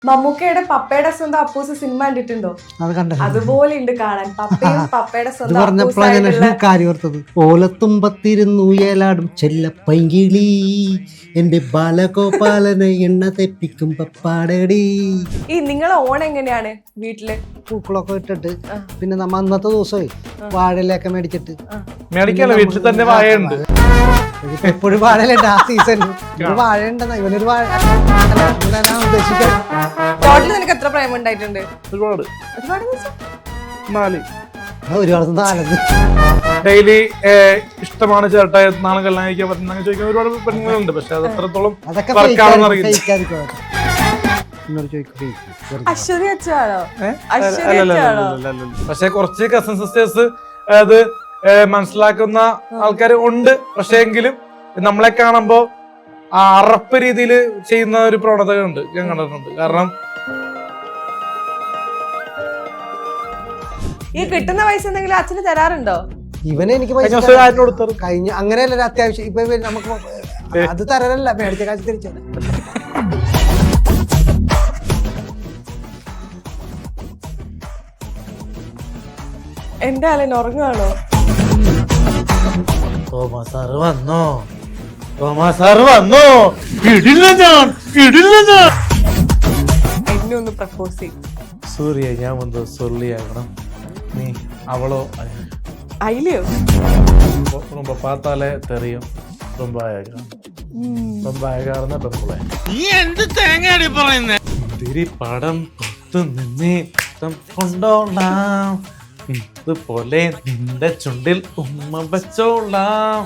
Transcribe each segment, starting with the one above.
മമ്മൂക്കയുടെ പപ്പയുടെ സ്വന്തം അപ്പൂസ് സിനിമ കണ്ടിട്ടുണ്ടോ? അതുപോലെ ഉണ്ട് കാണാൻ. പപ്പയും പപ്പയുടെ സ്വന്തം കാര്യം ഓർത്തത്. ഓലത്തുമ്പത്തിരുന്നു ഏലാടും ചെല്ലപ്പൈങ്കിളി എന്റെ ബാലഗോപാലനെ എണ്ണ തെപ്പിക്കും പപ്പാടടി. ഈ നിങ്ങളെ ഓണം എങ്ങനെയാണ്? വീട്ടില് പൂക്കളൊക്കെ ഇട്ടിട്ട് പിന്നെ നമ്മ അന്നത്തെ ദിവസമേ വാഴയിലൊക്കെ മേടിച്ചിട്ട് മേടിക്കല്ലോ, വീട്ടിൽ തന്നെ വാഴയുണ്ട്. എപ്പോഴും വാഴയിലുണ്ട്. ആ സീസൺ വാഴ ഉണ്ടെന്ന ഇവനൊരു വാഴ ഉദ്ദേശിക്കാൻ. ടോട്ടൽ നിനക്ക് എത്ര പ്രേമം ഉണ്ടായിട്ടുണ്ട്? ഒരുപാട് ഒരുപാട് നാലെന്ന്. ഡെയിലി ഇഷ്ടമാണ് ചേട്ടാ, നാളെ കല്യാണം കഴിക്കാൻ പറ്റുന്ന ചോദിക്കുന്ന ഒരുപാട് പെണ്ണുങ്ങളുണ്ട്. പക്ഷെ അത് എത്രത്തോളം പക്ഷെ കുറച്ച് കസിൻ സിസ്റ്റേഴ്സ് അത് മനസ്സിലാക്കുന്ന ആൾക്കാർ ഉണ്ട്. പക്ഷെ എങ്കിലും നമ്മളെ കാണുമ്പോ അറപ്പ് രീതിയിൽ ചെയ്യുന്ന ഒരു പ്രവണത ഉണ്ട്, ഞാൻ കണ്ടിട്ടുണ്ട്. കാരണം ഈ കിട്ടുന്ന പൈസ എന്തെങ്കിലും അച്ഛന് തരാറുണ്ടോ? ഇവനെ എനിക്ക് കഴിഞ്ഞ അങ്ങനെയല്ല, അത്യാവശ്യം ഇപ്പൊ നമുക്ക് അത് തരാനല്ല, മേടിച്ച കാശ് തിരിച്ചു. എന്റെ ആളെന്നെ ഉറങ്ങുവാണോ? എന്നെ ഒന്ന് പ്രപ്പോസ് ചെയ്യും. സൂര്യ, ഞാൻ വന്ന് സൊല്ലിയാകണം, നീ അവളോ അയിലെയോ? ரொம்ப பார்த்தாலே தெரியும், ரொம்ப அழகா, ரொம்ப அழகா இருந்த பெண்புள்ள. നീ എന്ത് തേങ്ങയാടി പറയുന്നേ? തിരി പടം പൊത്തു നിന്നേ കൊണ്ടോളാം, ഇതുപോലെ നിന്റെ ചുണ്ടിൽ ഉമ്മ വെച്ചോളാം.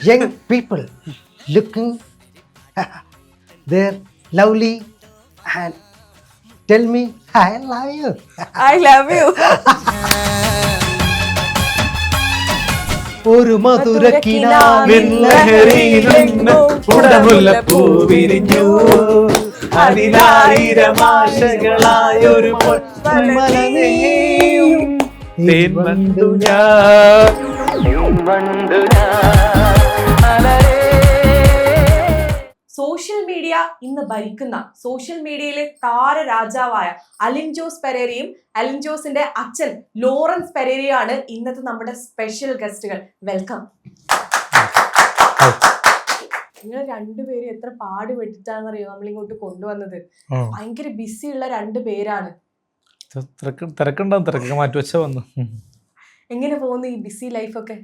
Young people looking they're lovely and tell me I love you. I love you. ഒരു മധുരക്കിനാവിൻ ലഹരിയിലെങ്ങോ ഉടമുല്ലപ്പൂ വിരിഞ്ഞു, അതിലായിരം ആശകളായൊരു പൊന്മലനെയും തേൻവണ്ടു ഞാൻ. സോഷ്യൽ മീഡിയ ഇന്ന് ഭരിക്കുന്ന സോഷ്യൽ മീഡിയയിലെ താരരാജാവായ അലിൻ ജോസ് പെരേരയും അലിൻ ജോസിന്റെ അച്ഛൻ ലോറൻസ് പെരേരയാണ് ഇന്നത്തെ നമ്മുടെ സ്പെഷ്യൽ ഗസ്റ്റുകൾ. വെൽക്കം. നിങ്ങൾ രണ്ടുപേരും എത്ര പാടുപെട്ടിട്ടാണെന്നറിയോ നമ്മളിങ്ങോട്ട് കൊണ്ടുവന്നത്. ഭയങ്കര ബിസി ഉള്ള രണ്ടുപേരാണ്. തിരക്കുണ്ടാവും, മാറ്റി വെച്ച വന്നു. എങ്ങനെ പോകുന്നു ഈ ബിസി ലൈഫൊക്കെ?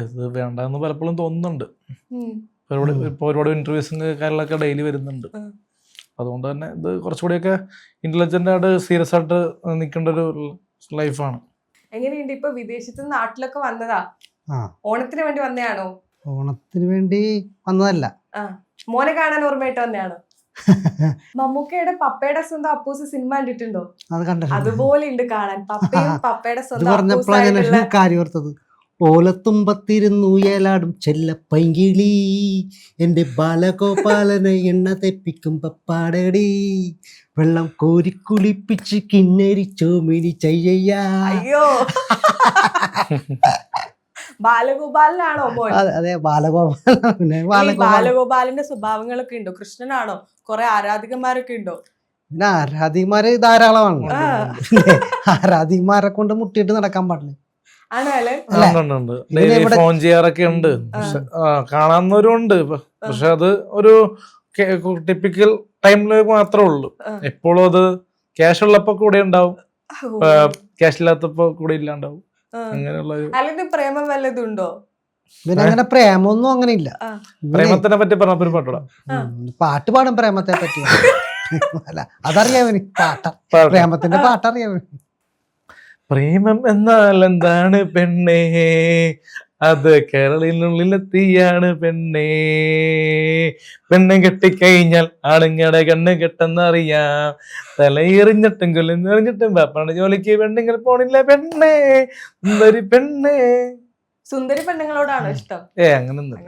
ഇത് വേണ്ടെന്ന് പലപ്പോഴും തോന്നുന്നുണ്ട്. ഇപ്പോൾ ഒരുപാട് ഇന്റർവ്യൂസും കാര്യങ്ങളൊക്കെ ഡെയിലി വരുന്നുണ്ട്. അതുകൊണ്ട് തന്നെ ഇത് കുറച്ചുകൂടിയൊക്കെ ഇന്റലിജന്റ് ആയിട്ട് സീരിയസ് ആയിട്ട് നിൽക്കേണ്ട ഒരു ലൈഫാണ്. എങ്ങനെയുണ്ട് ഇപ്പൊ വിദേശത്ത് നാട്ടിലൊക്കെ വന്നതാ? ഓണത്തിന് വേണ്ടി വന്നതാണോ? ഓണത്തിന് വേണ്ടി വന്നതല്ല, മോനെ കാണാൻ ഓർമ്മയായിട്ട് വന്നതാണോ? മമ്മൂക്കയുടെ പപ്പയുടെ സ്വന്തം അപ്പൂസ് സിനിമ കണ്ടിട്ടുണ്ടോ? അതുപോലെ ഉണ്ട് കാണാൻ. പപ്പയും പപ്പയുടെ സ്വന്തം കാര്യം ഓർത്തത്. ഓലത്തുമ്പത്തിരുന്നു ഏലാടും ചെല്ലപ്പൈങ്കിളി എന്റെ ബാലഗോപാലനെ എണ്ണ തെപ്പിക്കും പപ്പാടടി, വെള്ളം കോരിക്കുളിപ്പിച്ച് കിന്നരി ചോമിനി ചെയ്യ. അയ്യോ, ബാലഗോപാലനാണോ മോൻ? അതെ, ബാലഗോപാലൻ. ബാലഗോപാലിന്റെ സ്വഭാവങ്ങളൊക്കെ ഉണ്ടോ? കൃഷ്ണനാണോ? കുറെ ആരാധികന്മാരൊക്കെ ഉണ്ടോ? പിന്നെ ആരാധികന്മാര് ധാരാളമാണ്. ആരാധികന്മാരെ കൊണ്ട് മുട്ടിയിട്ട് നടക്കാൻ പാടില്ല. ഫോൺ ചെയ്യാറൊക്കെ ഉണ്ട്, കാണാവുന്നവരും ഉണ്ട്. പക്ഷെ അത് ഒരു ടിപ്പിക്കൽ ടൈമില് മാത്രമേ ഉള്ളൂ. എപ്പോഴും അത് ക്യാഷ് ഉള്ളപ്പോ കൂടെ ഉണ്ടാവും, ക്യാഷ് ഇല്ലാത്തപ്പോ കൂടെ ഇല്ലാണ്ടാവും. അങ്ങനെയുള്ള പ്രേമം വല്ലതുണ്ടോ? അങ്ങനെ പ്രേമൊന്നും അങ്ങനെ ഇല്ല. പ്രേമത്തിനെ പറ്റി പറഞ്ഞ ഒരു പാട്ടോടാ, പാട്ട് പാടും പ്രേമത്തെ പറ്റി. അല്ല, അതറിയാവന് പാട്ട, പ്രേമത്തിന്റെ പാട്ടറിയാവന്. പ്രേമം എന്നാൽ എന്താണ് പെണ്ണേ, അത് കേരളത്തിനുള്ളിലെത്തിയാണ് പെണ്ണേ. പെണ്ണെ കെട്ടിക്കഴിഞ്ഞാൽ ആണുങ്ങളുടെ കണ്ണ് കെട്ടെന്നറിയാം, തലയെറിഞ്ഞിട്ടും കൊല്ലെറിഞ്ഞിട്ടും പാപ്പാണ് ജോലിക്ക് പെണ്ണിങ്ങൾ പോണില്ല പെണ്ണേ, സുന്ദരി പെണ്ണേ. സുന്ദരി പെണ്ണുങ്ങളോടാണോ ഇഷ്ടം? അങ്ങനൊന്നും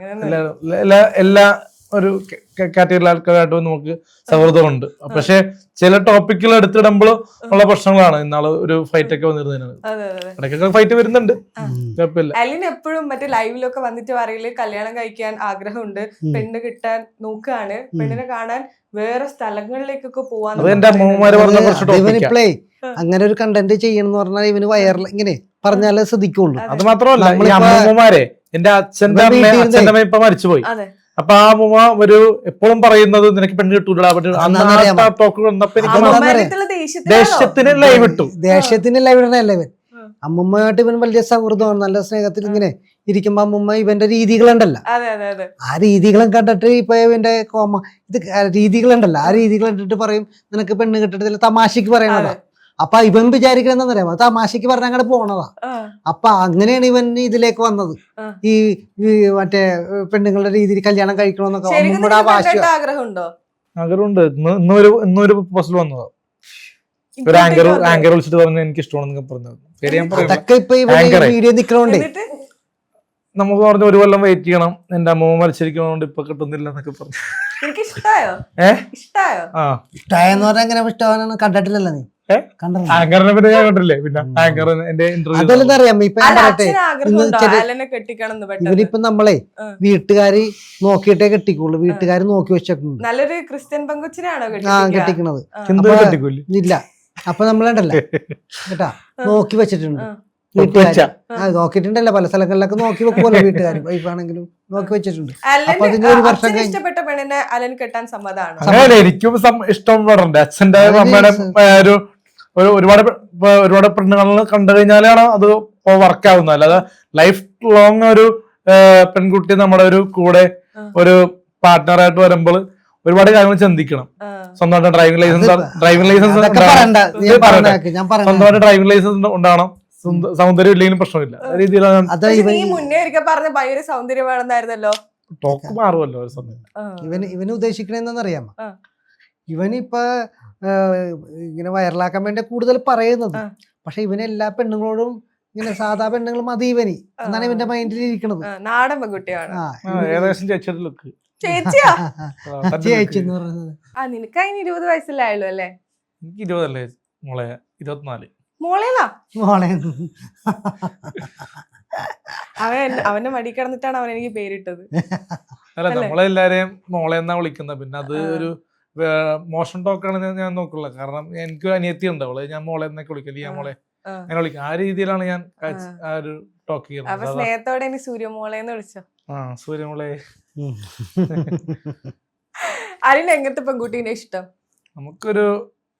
എല്ലാ ഒരു കാറ്റഗറിയിലെ ആൾക്കാരായിട്ട് നമുക്ക് സൗഹൃദമുണ്ട്. പക്ഷെ ചില ടോപ്പിക്കുകൾ എടുത്തിടുമ്പോൾ ഉള്ള പ്രശ്നങ്ങളാണ്. ഇന്നാള് ഒരു ഫൈറ്റ് ഒക്കെ വന്നിരുന്നതിനാണ്. ഇടയ്ക്കൊക്കെ ഫൈറ്റ് വരുന്നുണ്ട്, കുഴപ്പമില്ല. അലിൻ എപ്പോഴും മറ്റേ ലൈവിലൊക്കെ വന്നിട്ട് പറയല് കല്യാണം കഴിക്കാൻ ആഗ്രഹമുണ്ട്, പെണ്ണ് കിട്ടാൻ നോക്കുകയാണ്, പെണ്ണിനെ കാണാൻ വേറെ സ്ഥലങ്ങളിലേക്കൊക്കെ പോവാൻ. ഇവനിപ്പളേ അങ്ങനെ ഒരു കണ്ടന്റ് ചെയ്യണം എന്ന് പറഞ്ഞാൽ ഇവന് വയറിൽ ഇങ്ങനെ പറഞ്ഞാലേ ശ്രദ്ധിക്കുള്ളൂ. അത് മാത്രമല്ല, ഈ അമ്മൂമ്മമാരെ എന്റെ അച്ഛന്റെ അമ്മ ഇപ്പൊ മരിച്ചുപോയി. അപ്പൊ ആ അമ്മൂമ്മ ഒരു എപ്പോഴും പറയുന്നത് നിനക്ക് പെണ്ണ് കിട്ടൂല. ദേഷ്യത്തിന് ലൈവ് ഇട്ടു. ദേഷ്യത്തിന് ലൈവ് ഇടണല്ലേ ഇവൻ. അമ്മൂമ്മയായിട്ട് ഇവൻ വലിയ സൗഹൃദമാണ്, നല്ല സ്നേഹത്തിൽ ഇങ്ങനെ ഇരിക്കുമ്പോ അമ്മൂമ്മ ഇവന്റെ രീതികളുണ്ടല്ലോ, ആ രീതികളും കണ്ടിട്ട് ഇപ്പൊ ഇവന്റെ ഇത് രീതികളുണ്ടല്ലോ, ആ രീതികൾ കണ്ടിട്ട് പറയും നിനക്ക് പെണ്ണ് കിട്ടിട്ടില്ല, തമാശക്ക് പറയണതാ. അപ്പൊ ഇവൻ വിചാരിക്കുന്നത് എന്താ പറയാ, തമാശക്ക് പറഞ്ഞ അങ്ങോട്ട് പോണതാ. അപ്പൊ അങ്ങനെയാണ് ഇവൻ ഇതിലേക്ക് വന്നത്. ഈ മറ്റേ പെണ്ണുങ്ങളുടെ രീതിയിൽ കല്യാണം കഴിക്കണമെന്നൊക്കെ അമ്മൂമ്മയുടെ ആഗ്രഹമുണ്ടോ? ആഗ്രഹമുണ്ട്. ഇന്നൊരു പ്രൊപ്പോസൽ വന്നതാ. ഒരു ആങ്കർ വിളിച്ചിട്ട് പറഞ്ഞു എനിക്ക് ഇഷ്ടമാണെന്നൊക്കെ പറഞ്ഞത്. അതൊക്കെ ഇപ്പൊ വീഡിയോ നിക്കണോണ്ടേ നമുക്ക് പറഞ്ഞു ഒരു കൊല്ലം വെയിറ്റ് ചെയ്യണം, എന്റെ അമ്മ മരിച്ചിരിക്കുന്നതുകൊണ്ട് ഇപ്പൊ കിട്ടുന്നില്ല എന്നൊക്കെ പറഞ്ഞു. ഇഷ്ടായെന്ന് പറഞ്ഞാൽ എങ്ങനെ ഇഷ്ടമാണെന്ന് കണ്ടിട്ടില്ലല്ലോ നീ. ആങ്കറിനെ പിന്നെ ഞാൻ കണ്ടില്ലേ, പിന്നെ ആങ്കർ എന്റെ അതെല്ലാം അറിയാം. ഇപ്പൊ ഇവനിപ്പൊ നമ്മളെ വീട്ടുകാര് നോക്കിയിട്ടേ കെട്ടിക്കുള്ളൂ, വീട്ടുകാര് നോക്കി വെച്ചിട്ടുണ്ട്. നല്ലൊരു ക്രിസ്ത്യൻ പെങ്കൊച്ചിനാണോ കെട്ടിക്കണത്? ഇല്ല. അപ്പൊ നമ്മളുണ്ടല്ലോ കേട്ടാ നോക്കി വെച്ചിട്ടുണ്ട് വീട്ടുകാര്. നോക്കിയിട്ടുണ്ടല്ലോ, പല സ്ഥലങ്ങളിലൊക്കെ നോക്കി വെക്കുമല്ലോ വീട്ടുകാർ. വൈഫാണെങ്കിലും നോക്കി വെച്ചിട്ടുണ്ട്. അപ്പൊ അതിന് ഒരു വർഷം ഇഷ്ടപ്പെട്ട പെണ്ണിനെ അലൻ കെട്ടാൻ സമ്മതമാണ്. അങ്ങനെ എനിക്കും ഇഷ്ടം പറഞ്ഞിട്ടുണ്ട്. അച്ഛന്റെ അമ്മയുടെ ഒരുപാട് പെണ്ണുകൾ കണ്ടു കഴിഞ്ഞാലാണ് അത് വർക്ക് ആവുന്നത്. അല്ലാതെ ലൈഫ് ലോങ് ഒരു പെൺകുട്ടി നമ്മുടെ ഒരു കൂടെ ഒരു പാർട്ട്ണറായിട്ട് വരുമ്പോൾ ഒരുപാട് കാര്യങ്ങൾ ചിന്തിക്കണം. സ്വന്തമായിട്ട് ഡ്രൈവിംഗ് ലൈസൻസ് സ്വന്തമായിട്ട് ഡ്രൈവിംഗ് ലൈസൻസ് ഉണ്ടാവണം. സൗന്ദര്യം ഇല്ലെങ്കിലും പ്രശ്നമില്ല രീതിയിലാണ്. മുന്നേ ഒരിക്കൽ പറഞ്ഞ ഭയങ്കര സൗന്ദര്യം വേണമെന്നായിരുന്നല്ലോ. ടോക്ക് മാറുമല്ലോ ഒരു സമയം. ഇവന് ഉദ്ദേശിക്കണെന്നറിയാമോ, ഇവനിപ്പൊ ഇങ്ങനെ വൈറലാക്കാൻ വേണ്ടി കൂടുതൽ പറയുന്നത്. പക്ഷെ ഇവന് എല്ലാ പെണ്ണുങ്ങളോടും ഇങ്ങനെ സാധാ പെണ്ണുങ്ങൾ മതി ഇവന് എന്നാണ് ഇവന്റെ മൈൻഡിൽ ഇരിക്കണത്. നാടൻ പെൺകുട്ടിയാണ്. ഏകദേശം ചേച്ചിയുടെ ലുക്ക്. ചേച്ചിയാ? ചേച്ചി എന്ന് പറയുന്നത്. നിനക്ക് അതിന് 20 വയസ്സിലായുള്ളൂ അല്ലേ? എനിക്ക് 20 അല്ലേ മോളെ, 24. മോളേന്നാ? മോളെ അവന്റെ മടി കിടന്നിട്ടാണ് അവൻ എനിക്ക് പേരിട്ടത്. അല്ല, നമ്മളെല്ലാരെയും മോളെന്നാ വിളിക്കുന്നത്. പിന്നെ അത് ഒരു മോശം ടോക്കാണ് ഞാൻ നോക്കുള്ള. കാരണം എനിക്ക് അനിയത്തി ഉണ്ട്, അവളെ ഞാൻ മോളെ എന്നൊക്കെ വിളിക്കില്ല, ഞാൻ മോളെ അങ്ങനെ വിളിക്കും. ആ രീതിയിലാണ് ഞാൻ ആ ഒരു ടോക്ക് ചെയ്യുന്നത്. അപ്പൊ സ്നേഹത്തോടെ ഇനി സൂര്യമോളെന്ന് വിളിച്ചോ? സൂര്യമോളെ. അതിന് എങ്ങനത്തെ പെൺകുട്ടീനെ ഇഷ്ടം? നമുക്കൊരു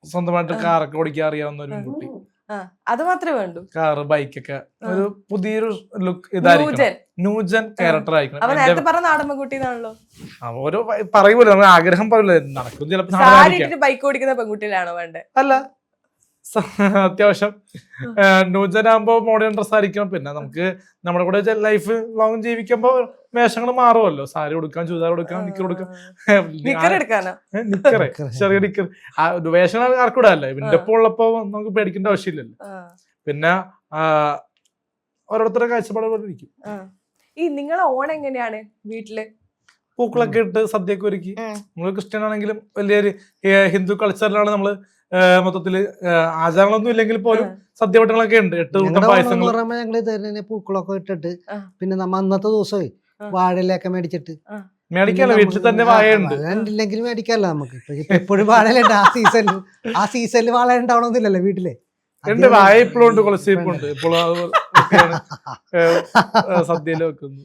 സ്വന്തമായിട്ട് കാറൊക്കെ ഓടിക്കാൻ അറിയാവുന്ന ഒരു പെൺകുട്ടി. അത് മാത്രമേ വേണ്ടു. കാറ് ബൈക്കൊക്കെ ഒരു പുതിയൊരു ലുക്ക് ഇതായിരിക്കണം, ന്യൂജൻ ക്യാരക്ടർ ആയിരിക്കണം. നേരത്തെ പറഞ്ഞ നാടൻ പെൺകുട്ടിന്നാണല്ലോ. ഓരോ പറയൂല, നമ്മൾ ആഗ്രഹം പറയൂല, നടക്കും ചിലപ്പോ. ബൈക്ക് ഓടിക്കുന്ന പെൺകുട്ടിയിലാണോ വേണ്ടത്? അല്ല, അത്യാവശ്യം ന്യൂജനാകുമ്പോ മോഡേൺ ഡ്രസ് ആയിരിക്കണം. പിന്നെ നമുക്ക് നമ്മുടെ കൂടെ ലൈഫ് ലോങ് ജീവിക്കുമ്പോ വേഷങ്ങൾ മാറുമല്ലോ. സാരി കൊടുക്കാം, ചുരിദാർ കൊടുക്കാം, നിക്കർ കൊടുക്കാം, നിക്കറേ ചെറിയ നിക്കർ. വേഷങ്ങൾ ആർക്കൂടെ അല്ല. ഇവന്റെ ഒപ്പം ഉള്ളപ്പോ നമുക്ക് പേടിക്കേണ്ട ആവശ്യമില്ലല്ലോ. പിന്നെ ഓരോരുത്തരുടെ കാഴ്ചപ്പാട് പോലെ ഇരിക്കും. ഈ നിങ്ങളെ ഓണം എങ്ങനെയാണ് വീട്ടില്? പൂക്കളൊക്കെ ഇട്ട് സദ്യയൊക്കെ ഒരുക്കി. നമ്മള് ക്രിസ്ത്യൻ ആണെങ്കിലും വലിയൊരു ഹിന്ദു കൾച്ചറിലാണ് നമ്മള് മൊത്തത്തില് ആചാരങ്ങളൊന്നും ഇല്ലെങ്കിൽ പോലും സദ്യ വട്ടങ്ങളൊക്കെ ഉണ്ട്. 8 കൂട്ടം പായസങ്ങൾ. ഞങ്ങള് പൂക്കളൊക്കെ ഇട്ടിട്ട് പിന്നെ നമ്മ അന്നത്തെ ദിവസമേ വാഴയിലൊക്കെ മേടിച്ചിട്ട് മേടിക്കാല്ലോ, വീട്ടിൽ തന്നെ വാഴയുണ്ട്. ഇല്ലെങ്കിൽ മേടിക്കാല്ലോ നമുക്ക്. എപ്പോഴും വാഴയിലുണ്ട്. ആ സീസണിൽ വാഴ ഉണ്ടാവണമെന്നില്ലല്ലോ വീട്ടിലെ. എന്റെ വാഴ ഇപ്പോഴും ഉണ്ട്, കൊളസ്റ്റിപ്പുണ്ട്. ഇപ്പോഴും സദ്യയിൽ വെക്കുന്നു.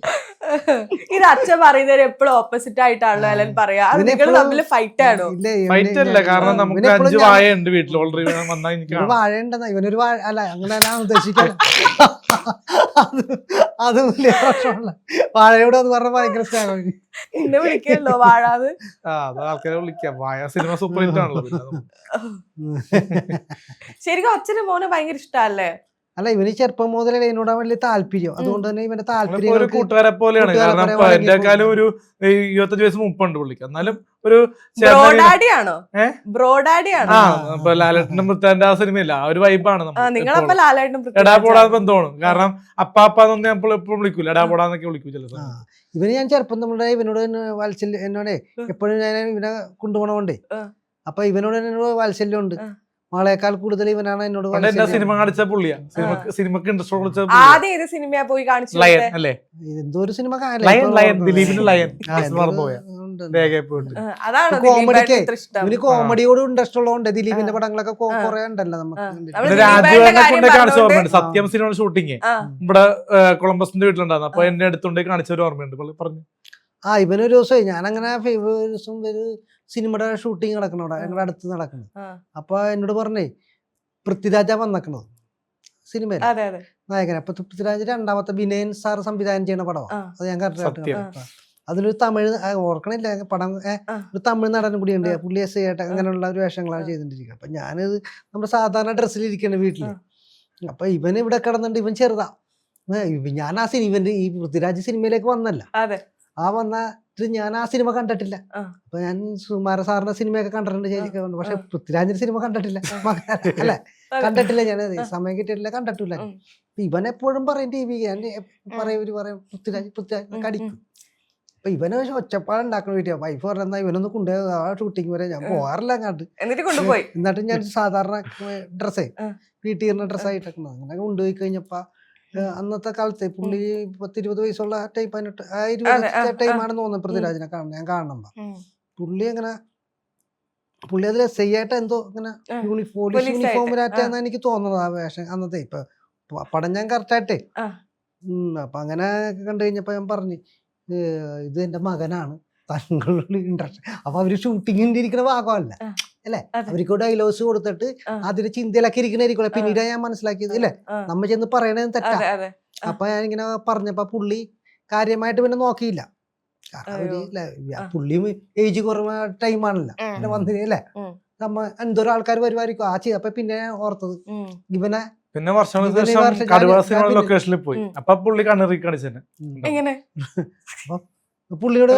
ഇത് അച്ഛൻ പറയുന്നത് എപ്പോഴും ഓപ്പോസിറ്റ് ആയിട്ടാണല്ലോ അലൻ പറയാ. നിങ്ങൾ തമ്മിൽ ഫൈറ്റ് ആണോ? ഫൈറ്റ് അല്ല, കാരണം നമുക്ക് 5 വാഴ ഉണ്ട് വീട്ടിൽ ഓൾറെഡി. വാഴ ഉണ്ടെന്നാ ഇവനൊരു വാഴ അല്ല, അങ്ങനെ ഉദ്ദേശിക്കാൻ. അത് വലിയ പ്രശ്നമല്ല. വാഴയോട് അത് പറഞ്ഞ ഭയങ്കര സ്നേഹം. എന്നെ വിളിക്കല്ലോ വാഴാത്. ആൾക്കാരെ വിളിക്കാം. വാഴ സിനിമ സൂപ്പർ ഹിറ്റ് ആണല്ലോ. ശരിക്കും അച്ഛനും മോനെ ഭയങ്കര ഇഷ്ടല്ലേ? അല്ല, ഇവന് ചെറുപ്പം മുതലേ എന്നോട് വലിയ താല്പര്യം. അതുകൊണ്ട് തന്നെ ഇവന്റെ താല്പര്യം കൂട്ടുകാരെ പോലെയാണ്. കാരണം എന്റെ കാലം ഒരു 25 വയസ്സ് മുപ്പുണ്ട് പുള്ളിക്ക്. എന്നാലും ഒരു ബ്രോഡാഡി ആണോ? ഏ? ബ്രോഡാഡി ആണോ? ആ ഇപ്പൊ ലാലേട്ടനും പൃഥ്വിരാജിന്റെ ആ സിനിമയില്ല, ആ ഒരു വൈബാണ് നിങ്ങളപ്പോ ലാലേട്ടനും എടാ പോടാന്ന് ബന്ധമാണ്. കാരണം അപ്പാന്ന് ഞാൻ എപ്പോഴും വിളിക്കൂല, എടാ പോടാന്നൊക്കെ വിളിക്കൂ ചില സമയം. ഇവന് ഞാൻ ചെറുപ്പം നമ്മുടെ ഇവനോട് വാത്സല്യം എന്നോടെ എപ്പോഴും ഞാൻ ഇവനെ കൊണ്ടുപോകണോണ്ടേ, അപ്പൊ ഇവനോട് എന്നോട് വാത്സല്യം ഉണ്ട്. മകളേക്കാൾ കൂടുതൽ ഇവനാണ് എന്നോട് എന്നെ സിനിമ കാണിച്ച പുള്ളിയാ, സിനിമക്ക് ഇൻട്രസ്റ്റ് ആദ്യം ഏത് സിനിമയാ പോയി കാണിച്ചു? ലയൻ അല്ലേ? എന്തോ ഒരു സിനിമ ദിലീപിന്റെ ലയൻ മറന്നുപോയ അതാണ് കോമഡിക്ക് ഇത്ര ഇഷ്ടം. ഇവന് കോമഡിയോട് ഇൻട്രസ്റ്റ് ഉള്ളതുകൊണ്ട് ദിലീപിന്റെ പടങ്ങളൊക്കെ കുറെ ഉണ്ടല്ലോ നമുക്ക്. നമ്മള് രാജുവിനെ കാര്യം കൊണ്ട് കാണിച്ച പറഞ്ഞോണ്ട് ഓർമ്മയുണ്ട്. സത്യം സിനിമ ഷൂട്ടിങ് ഇവിടെ കൊളംബസിന്റെ വീട്ടിലുണ്ടായിരുന്നു. അപ്പൊ എന്നെ അടുത്തുകൊണ്ട് കാണിച്ച ഒരു ഓർമ്മയുണ്ട്. പറഞ്ഞു ഇവനൊരു ദിവസം ഞാനങ്ങനെ ഒരു ദിവസം ഒരു സിനിമയുടെ ഷൂട്ടിങ് നടക്കണം അവിടെ ഞങ്ങളുടെ അടുത്ത് നടക്കണം. അപ്പൊ എന്നോട് പറഞ്ഞേ പൃഥ്വിരാജ വന്നേക്കണത് സിനിമയിൽ നായകൻ. അപ്പൊ പൃഥ്വിരാജ് രണ്ടാമത്തെ വിനയൻ സാർ സംവിധാനം ചെയ്യുന്ന പടമാണ് അത്. ഞാൻ കറക്റ്റ് അതിലൊരു തമിഴ് ഓർക്കണില്ല പടം, ഒരു തമിഴ് നടനും കൂടി ഉണ്ട്. പുള്ളി എസ് ആയിട്ട് അങ്ങനെയുള്ള ഒരു വേഷങ്ങളാണ് ചെയ്തിട്ടിരിക്കുന്നത്. അപ്പൊ ഞാനിത് നമ്മുടെ സാധാരണ ഡ്രസ്സിലിരിക്കണ വീട്ടില്. അപ്പൊ ഇവൻ ഇവിടെ കിടന്നിട്ട് ഇവൻ ചെറുതാ. ഞാൻ ആ സിനിമ ഇവന്റെ ഈ പൃഥ്വിരാജ് സിനിമയിലേക്ക് വന്നല്ല, ആ വന്നിട്ട് ഞാൻ ആ സിനിമ കണ്ടിട്ടില്ല. അപ്പൊ ഞാൻ സുമാര സാറിന്റെ സിനിമയൊക്കെ കണ്ടിട്ടുണ്ട് ശരിക്കും, പക്ഷെ പൃഥ്വിരാജിന്റെ സിനിമ കണ്ടിട്ടില്ല. അല്ലെ കണ്ടിട്ടില്ല, ഞാൻ സമയം കിട്ടിയിട്ടില്ല, കണ്ടിട്ടില്ല. ഇവൻ എപ്പോഴും പറയും ടി വി, ഞാൻ പറയും പൃഥ്വിരാജ് കടിക്കും. അപ്പൊ ഇവനെ ഒച്ചപ്പാടുണ്ടാക്കണ വീട്ടിൽ വൈഫ് പറഞ്ഞാ ഇവനൊന്ന് കൊണ്ടുപോയി ആ ഷൂട്ടിങ് വരെ ഞാൻ പോകാറില്ല അങ്ങോട്ട്. എന്നിട്ട് ഞാൻ സാധാരണ ഡ്രസ്സേ വീട്ടിൽ ഡ്രസ്സായിട്ടൊക്കെ അങ്ങനെ കൊണ്ടുപോയി കഴിഞ്ഞപ്പോ അന്നത്തെ കാലത്തെ പുള്ളി 10-20 വയസ്സുള്ള ടൈം, 18 ടൈമാണെന്ന് തോന്നുന്നു പൃഥ്വിരാജിനെ കാണുന്നത്. ഞാൻ കാണുമ്പോ പുള്ളി അങ്ങനെ പുള്ളി അതിൽ എസ് ഐ ആയിട്ട് എന്തോ ഇങ്ങനെ പോലീസ് യൂണിഫോമിലാറ്റാന്ന് എനിക്ക് തോന്നുന്നത് ആ വേഷം അന്നത്തെ. ഇപ്പൊ പടം ഞാൻ കറക്റ്റായിട്ടേ അപ്പൊ അങ്ങനെ കണ്ടു കഴിഞ്ഞപ്പോ ഞാൻ പറഞ്ഞു ഇത് എന്റെ മകനാണ്, താങ്കളുടെ ഇൻട്രസ്റ്റ്. അപ്പൊ അവര് ഷൂട്ടിങ്ങിന്റെ ഇരിക്കുന്ന ഭാഗമല്ല അല്ലെ, അവർക്ക് ഡയലോഗ്സ് കൊടുത്തിട്ട് അതിന് ചിന്തയിലൊക്കെ ഇരിക്കണായിരിക്കും. പിന്നീട് ഞാൻ മനസ്സിലാക്കിയത് അല്ലെ നമ്മ ചെന്ന് പറയണത് തെറ്റാ. അപ്പൊ ഞാനിങ്ങനെ പറഞ്ഞപ്പോ പുള്ളി കാര്യമായിട്ട് പിന്നെ നോക്കിയില്ല. കാരണം പുള്ളി ഏജ് കുറവ് ടൈമാണല്ലോ വന്നില്ലേ, നമ്മ എന്തോരം ആൾക്കാർ വരുമായിരിക്കും ആ ചെയ്ത്. അപ്പൊ പിന്നെ ഓർത്തത് ഇവനെ പിന്നെ വർഷങ്ങൾക്ക് ശേഷം കടുവ സിനിമ ലൊക്കേഷനിൽ പോയി. അപ്പൊ പുള്ളി കണ്ണറി കാണിച്ചെന്നെ പുള്ളിയോട്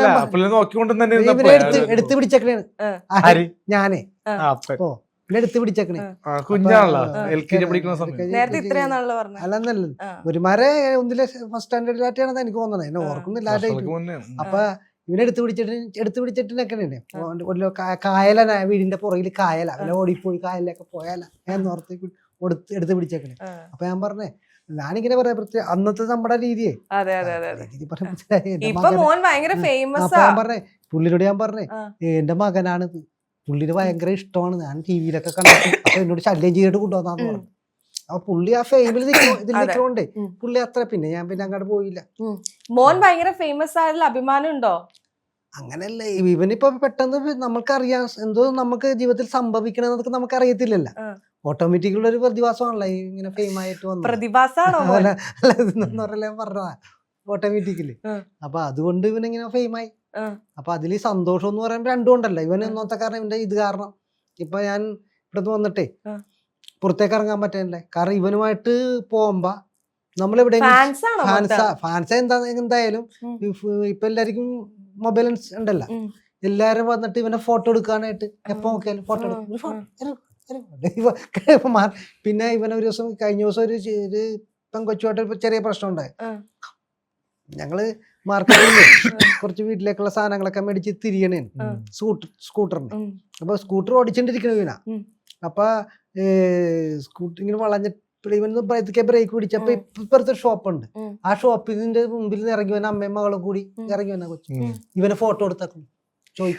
നോക്കിക്കൊണ്ട് തന്നെ എടുത്ത് പിടിച്ചേക്കണേണ് ഞാനേ. ഓ എടുത്ത് പിടിച്ചേക്കണേ കുഞ്ഞാണല്ലോ LKG പഠിക്കുന്ന സമയം. അല്ലെന്നല്ല ഒരുമാരെ ഒന്നിലെ ഫസ്റ്റ് സ്റ്റാൻഡേർഡിലായിട്ടാണ് എനിക്ക് തോന്നുന്നത്, എന്നെ ഓർക്കുന്നില്ല. അപ്പൊ ഇവനെടുത്ത് പിടിച്ചിട്ടിനൊക്കെയാണ് കായല, വീടിന്റെ പുറകിൽ കായല, അവനെ ഓടിപ്പോയി കായലിലൊക്കെ പോയാല എന്നോർത്തേക്ക് എടുത്ത് പിടിച്ചേക്കണേ. അപ്പൊ ഞാൻ പറഞ്ഞേ ഞാനിങ്ങനെ പറയാ അന്നത്തെ നമ്മുടെ രീതിയെ പറഞ്ഞേ പുള്ളിയോട് ഞാൻ പറഞ്ഞേ എന്റെ മകനാണിത്, പുള്ളിന് ഭയങ്കര ഇഷ്ടമാണ്, ഞാൻ ടിവിയിലൊക്കെ കണ്ടിട്ട് അപ്പൊ എന്നോട് ശല്യം ചെയ്തിട്ട് കൊണ്ടുവന്നാന്ന് പറഞ്ഞു. അപ്പൊ പുള്ളി ആ ഫെയിമിൽ ഇതിൽ നിൽക്കണോണ്ടേ പുള്ളി അത്ര പിന്നെ ഞാൻ പിന്നെ അങ്ങോട്ട് പോയില്ല. മോൻ ഭയങ്കര ഫേമസ് ആയതിൽ അഭിമാനം ഉണ്ടോ? അങ്ങനെയല്ല, ഇവനിപ്പോ പെട്ടെന്ന് നമുക്കറിയാം എന്തോ നമുക്ക് ജീവിതത്തിൽ സംഭവിക്കണമെന്നൊക്കെ നമുക്ക് അറിയത്തില്ലല്ലോ. ഓട്ടോമാറ്റിക്കുള്ള ഒരു പ്രതിഭാസമാണല്ലോ ഇങ്ങനെ ഫെയിം ആയിട്ട് വന്നത്. പറഞ്ഞതാ ഓട്ടോമാറ്റിക്കലി. അപ്പൊ അതുകൊണ്ട് ഇവനിങ്ങനെ ഫെയിമായി. അപ്പൊ അതിൽ സന്തോഷം എന്ന് പറയുമ്പോ രണ്ടും ഉണ്ടല്ലോ. ഇവന് ഒന്നാമത്തെ കാരണം ഇവന്റെ ഇത് കാരണം ഇപ്പൊ ഞാൻ ഇവിടെ വന്നിട്ടേ പുറത്തേക്ക് ഇറങ്ങാൻ പറ്റാനില്ലേ. കാരണം ഇവനുമായിട്ട് പോകുമ്പോ നമ്മളെവിടെ ഫാൻസ് എന്തായാലും ഇപ്പൊ എല്ലാവർക്കും മൊബൈൽ ഉണ്ടല്ലോ, എല്ലാരും വന്നിട്ട് ഇവനെ ഫോട്ടോ എടുക്കാനായിട്ട് എപ്പോ നോക്കിയാലും ഫോട്ടോ എടുക്കും. പിന്നെ ഇവനെ ഒരു ദിവസം കഴിഞ്ഞ ദിവസം ഒരു പെങ്കൊച്ചുമായിട്ട് ചെറിയ പ്രശ്നം ഉണ്ടായി. ഞങ്ങള് മാർക്കറ്റിൽ കുറച്ച് വീട്ടിലേക്കുള്ള സാധനങ്ങളൊക്കെ മേടിച്ച് തിരിയണേ സ്കൂട്ടറിന്. അപ്പൊ സ്കൂട്ടർ ഓടിച്ചോണ്ടിരിക്കണ വീണ. അപ്പൊ സ്കൂട്ടർ ഇങ്ങനെ വളഞ്ഞിട്ട് ഇവന് ബ്രേക്ക് പിടിച്ചപ്പോ ഇപ്പുറത്തെ ഷോപ്പുണ്ട്, ആ ഷോപ്പിന്റെ മുമ്പിൽ നിന്ന് ഇറങ്ങി വന്ന അമ്മയും മകളും കൂടി ഇറങ്ങി വന്ന കൊച്ചു ഇവനെ ഫോട്ടോ എടുത്തേക്കും.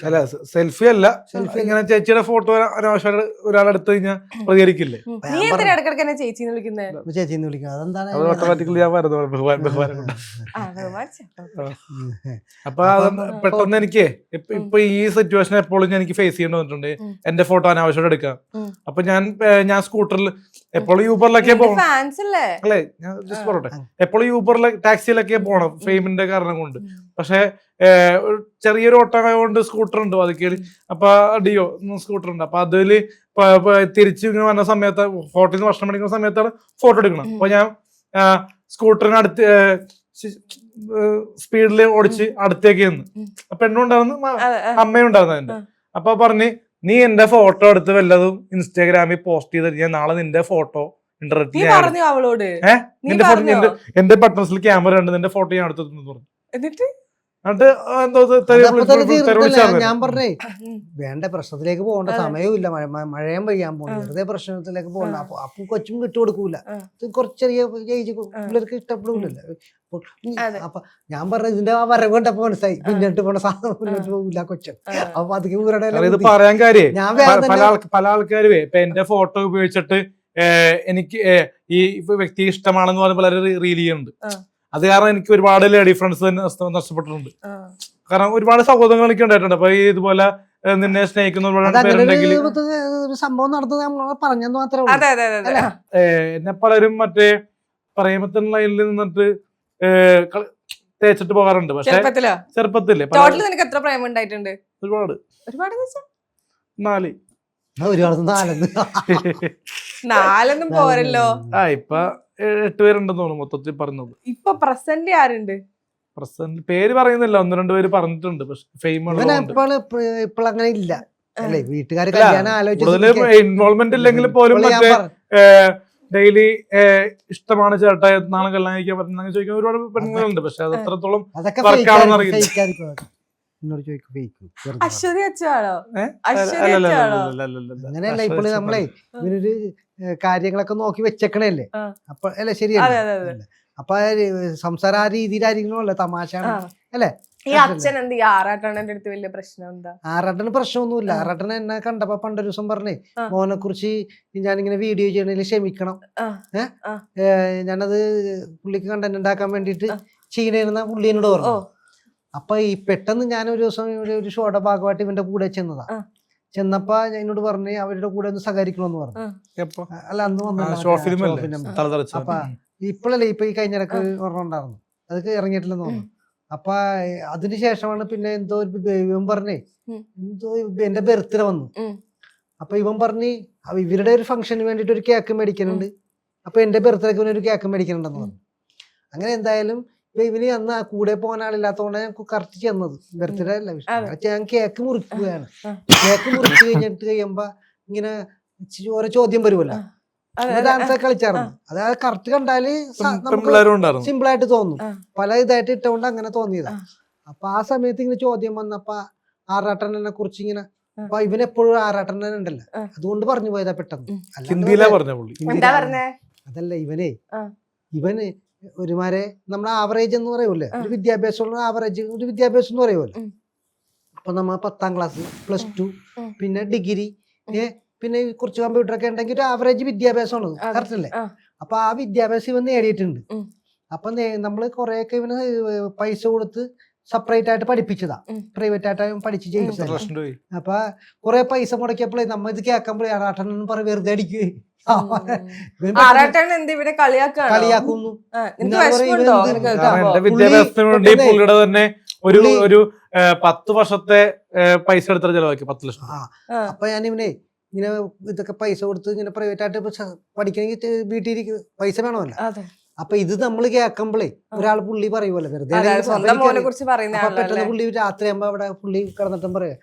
അല്ല സെൽഫി അല്ല, ഇങ്ങനെ ചേച്ചിയുടെ ഫോട്ടോ ഒരാളെടുത്ത് കഴിഞ്ഞാൽ പ്രതികരിക്കില്ലേ? ചേച്ചിന്ന് വിളിക്കുന്നത് അതെന്താണ്? അപ്പൊ പെട്ടെന്ന് എനിക്ക് ഇപ്പൊ ഈ സിറ്റുവേഷൻ എപ്പോഴും എനിക്ക് ഫേസ് ചെയ്യേണ്ടി വന്നിട്ടുണ്ട്. എന്റെ ഫോട്ടോ അനാവശ്യമായിട്ട് എടുക്കാം. അപ്പൊ ഞാൻ സ്കൂട്ടറിൽ എപ്പോഴും യൂബറിലൊക്കെ പോകണം അല്ലേ, ഞാൻ ജസ്റ്റ് പറയട്ടെ, എപ്പോഴും യൂബറിലെ ടാക്സിയിലൊക്കെ പോകണം ഫെയിമിന്റെ കാരണം കൊണ്ട്. പക്ഷെ ചെറിയൊരു ഓട്ടോ കൊണ്ട് സ്കൂട്ടർ ഉണ്ട് അതൊക്കെ. അപ്പൊ ഡിയോ സ്കൂട്ടർ ഉണ്ട്. അപ്പൊ അതില് തിരിച്ചു ഇങ്ങനെ വന്ന സമയത്ത് ഫോട്ടോയിൽ നിന്ന് ഭക്ഷണം മേടിക്കുന്ന സമയത്താണ് ഫോട്ടോ എടുക്കണം. അപ്പൊ ഞാൻ സ്കൂട്ടറിനടുത്ത് സ്പീഡിൽ ഓടിച്ച് അടുത്തേക്ക് നിന്ന്. പെണ്ണുണ്ടാവുന്നു, അമ്മയും ഉണ്ടാവുന്ന അതിന്റെ. അപ്പൊ പറഞ്ഞ്, നീ എന്റെ ഫോട്ടോ എടുത്ത് വല്ലതും ഇൻസ്റ്റാഗ്രാമിൽ പോസ്റ്റ് ചെയ്ത് ഞാൻ നാളെ നിന്റെ ഫോട്ടോ ഇന്റർനെറ്റിൽ എന്റെ ബട്ടൺസിൽ ക്യാമറ ഉണ്ട്, നിന്റെ ഫോട്ടോ ഞാൻ എടുത്തു പറഞ്ഞു. എന്നിട്ട് ഞാൻ പറഞ്ഞേ വേണ്ട പ്രശ്നത്തിലേക്ക് പോകേണ്ട സമയമില്ല, മഴയും പെയ്യാൻ പോകണ്ട, വെറുതെ പ്രശ്നത്തിലേക്ക് പോകണ്ട. അപ്പൊ കൊച്ചും വിട്ടുകൊടുക്കൂല, കുറച്ച് ചെറിയ പിള്ളേർക്ക് ഇഷ്ടപ്പെടില്ലല്ലോ. അപ്പൊ ഞാൻ പറഞ്ഞ ഇതിന്റെ ആ വരവ് കണ്ടപ്പോ മനസ്സിലായി പിന്നോട്ട് പോണ സാധനം മുന്നോട്ട് പോകില്ല കൊച്ചും. അപ്പൊ അതൊക്കെ ഇത് പറയാൻ കാര്യം പല ആൾക്കാരും ഇപ്പൊ എന്റെ ഫോട്ടോ ഉപയോഗിച്ചിട്ട് എനിക്ക് ഈ വ്യക്തി ഇഷ്ടമാണെന്ന് പറഞ്ഞ പലരും റീൽ ചെയ്യുന്നുണ്ട്. അത് കാരണം എനിക്ക് ഒരുപാട് ലേഡി ഫ്രണ്ട്സ് തന്നെ നഷ്ടപ്പെട്ടിട്ടുണ്ട്. കാരണം ഒരുപാട് സൗഹൃദങ്ങൾ എനിക്ക് ഉണ്ടായിട്ടുണ്ട്. അപ്പൊ ഈ ഇതുപോലെ നിന്നെ സ്നേഹിക്കുന്ന ഒരു സംഭവം നടന്നത് പറഞ്ഞെന്ന് മാത്രമേ. എന്നെ പലരും മറ്റേ പറയുമ്പോ ലൈനിൽ നിന്നിട്ട് തേച്ചിട്ട് പോകാറുണ്ട്. പക്ഷെ ചെറുപ്പത്തില് എത്ര പ്രേമം ഉണ്ടായിട്ടുണ്ട്? ഒരുപാട് 4 4 പോരല്ലോ. ഇപ്പൊ 8 പേരുണ്ടെന്ന് തോന്നുന്നു മൊത്തത്തിൽ പറഞ്ഞത്. ഇപ്പൊ പ്രസന്റ് ആരുണ്ട്? പ്രസന്റ് പേര് പറയുന്നില്ല, 1-2 പേര് പറഞ്ഞിട്ടുണ്ട്. പക്ഷെ ഫെയിം അങ്ങനെ ഇല്ല. ഇൻവോൾവ്മെന്റ് ഇല്ലെങ്കിൽ പോലും മറ്റേ ഡെയിലി ഇഷ്ടമാണ് ചേട്ടാ, നാളെ കല്യാണം കഴിക്കാൻ പറ്റുന്ന ചോദിക്കുന്ന ഒരുപാട് പെണ്ണുങ്ങളുണ്ട്. പക്ഷെ അത് എത്രത്തോളം വർക്കാണെന്ന് അറിയില്ല. അങ്ങനെയല്ല, ഇപ്പോൾ നമ്മളെ ഇവരൊരു കാര്യങ്ങളൊക്കെ നോക്കി വെച്ചേക്കണല്ലേ. അപ്പൊ അല്ലെ ശരിയല്ല. അപ്പൊ സംസാരം ആ രീതിയിലായിരിക്കണമല്ലോ, തമാശ അല്ലെ. ഈ അച്ഛൻ എന്ത് ആറാട്ടണ്ണന്റെ അടുത്ത് വലിയ പ്രശ്നം എന്താ? ആറാട്ടന് പ്രശ്നമൊന്നുമില്ല. ആറാട്ടന് എന്നെ കണ്ടപ്പോ പണ്ടൊരു ദിവസം പറഞ്ഞേ, മോനെ കുറിച്ച് ഞാനിങ്ങനെ വീഡിയോ ചെയ്യണതിൽ ക്ഷമിക്കണം, ഞാനത് പുള്ളിക്ക് കണ്ടന്റ് ഉണ്ടാക്കാൻ വേണ്ടിട്ട് ചെയ്യണേന്ന പുള്ളി എന്നോട് പറഞ്ഞു. അപ്പൊ ഈ പെട്ടെന്ന് ഞാൻ ഒരു ദിവസം ഒരു ഷോയുടെ ഭാഗമായിട്ട് ഇവന്റെ കൂടെ ചെന്നപ്പോ എന്നോട് പറഞ്ഞ് അവരുടെ കൂടെ ഒന്ന് സഹകരിക്കണമെന്ന് പറഞ്ഞു. അല്ല അന്ന് വന്നു. അപ്പൊ ഇപ്പോഴല്ലേ ഇപ്പൊ ഈ കഴിഞ്ഞ ഇടക്ക് ഒരെണ്ണം ഉണ്ടായിരുന്നു, അതൊക്കെ ഇറങ്ങിയിട്ടില്ലെന്ന് തോന്നുന്നു. അപ്പൊ അതിനുശേഷമാണ് പിന്നെ എന്തോ ഇവൻ പറഞ്ഞേ, എന്തോ എന്റെ ബർത്ത്ഡേ വന്നു. അപ്പൊ ഇവൻ പറഞ്ഞ് ഇവരുടെ ഒരു ഫംഗ്ഷന് വേണ്ടിട്ട് ഒരു കേക്ക് മേടിക്കുന്നുണ്ട്, അപ്പൊ എന്റെ ബർത്ത്ഡേക്ക് ഇവന് ഒരു കേക്ക് മേടിക്കുന്നുണ്ടെന്ന് പറഞ്ഞു. അങ്ങനെ എന്തായാലും ഇവന് അന്ന് കൂടെ പോകാൻ ആളില്ലാത്തോണ്ട് ഞാൻ കറക്റ്റ് ചെന്നത്. ബർത്ത്ഡേ അല്ല, ഞാൻ കേക്ക് മുറിക്കുകയാണ്. കേക്ക് മുറിച്ച് കഴിയുമ്പോ ഇങ്ങനെ ഓരോ ചോദ്യം വരുമല്ലോ, ഡാൻസ് കളിച്ചായിരുന്നു. അതായത് കറക്റ്റ് കണ്ടാല് സിമ്പിൾ ആയിട്ട് തോന്നും, പല ഇതായിട്ട് ഇട്ടുകൊണ്ട് അങ്ങനെ തോന്നിയതാ. അപ്പൊ ആ സമയത്ത് ഇങ്ങനെ ചോദ്യം വന്നപ്പോ ആറാട്ടനെ കുറിച്ച് ഇങ്ങനെ, അപ്പൊ ഇവനെപ്പോഴും ആറാട്ടനെ ഉണ്ടല്ലോ, അതുകൊണ്ട് പറഞ്ഞു പോയതാ പെട്ടെന്ന്. അതല്ല ഇവന് ഒരുമാരെ നമ്മളെ ആവറേജ് എന്ന് പറയൂല്ലേ, ഒരു വിദ്യാഭ്യാസമുള്ള ആവറേജ് ഒരു വിദ്യാഭ്യാസം എന്ന് പറയുമല്ലോ. അപ്പൊ നമ്മ 10ാം ക്ലാസ്, +2, പിന്നെ ഡിഗ്രി, പിന്നെ കുറച്ച് കമ്പ്യൂട്ടർ ഒക്കെ ഉണ്ടെങ്കിൽ ഒരു ആവറേജ് വിദ്യാഭ്യാസമാണ്, കറക്റ്റ് അല്ലേ. അപ്പൊ ആ വിദ്യാഭ്യാസം ഇവൻ നേടിയിട്ടുണ്ട്. അപ്പൊ നമ്മള് കൊറേയൊക്കെ ഇവന് പൈസ കൊടുത്ത് സെപ്പറേറ്റ് ആയിട്ട് പഠിപ്പിച്ചതാ, പ്രൈവറ്റ് ആയിട്ട് പഠിച്ച് ചെയ്യിച്ചത്. അപ്പൊ കുറെ പൈസ മുടക്കിയപ്പോഴേ നമ്മ ഇത് കേൾക്കുമ്പോഴേ ആറാട്ടൻ പറ വെറുതെ അടിക്കുകയെ കളിയാക്കുന്നു. വിദ്യാഭ്യാസത്തിന് വേണ്ടി പുള്ളിയുടെ തന്നെ ഒരു 10 വർഷത്തെ പൈസ എടുത്തിട്ട് ചെലവാക്കി 10 ലക്ഷം. അപ്പൊ ഞാൻ ഇങ്ങനെ ഇതൊക്കെ പൈസ കൊടുത്ത് ഇങ്ങനെ പ്രൈവറ്റ് ആയിട്ട് പഠിക്കണമെങ്കിൽ വീട്ടിൽ പൈസ വേണമല്ലോ. അപ്പൊ ഇത് നമ്മള് കേൾക്കുമ്പോഴേ ഒരാൾ പുള്ളി പറയുമല്ലോ വെറുതെ. പെട്ടെന്ന് പുള്ളി രാത്രി ആകുമ്പോ അവിടെ പുള്ളി കിടന്നിട്ടും പറയാ,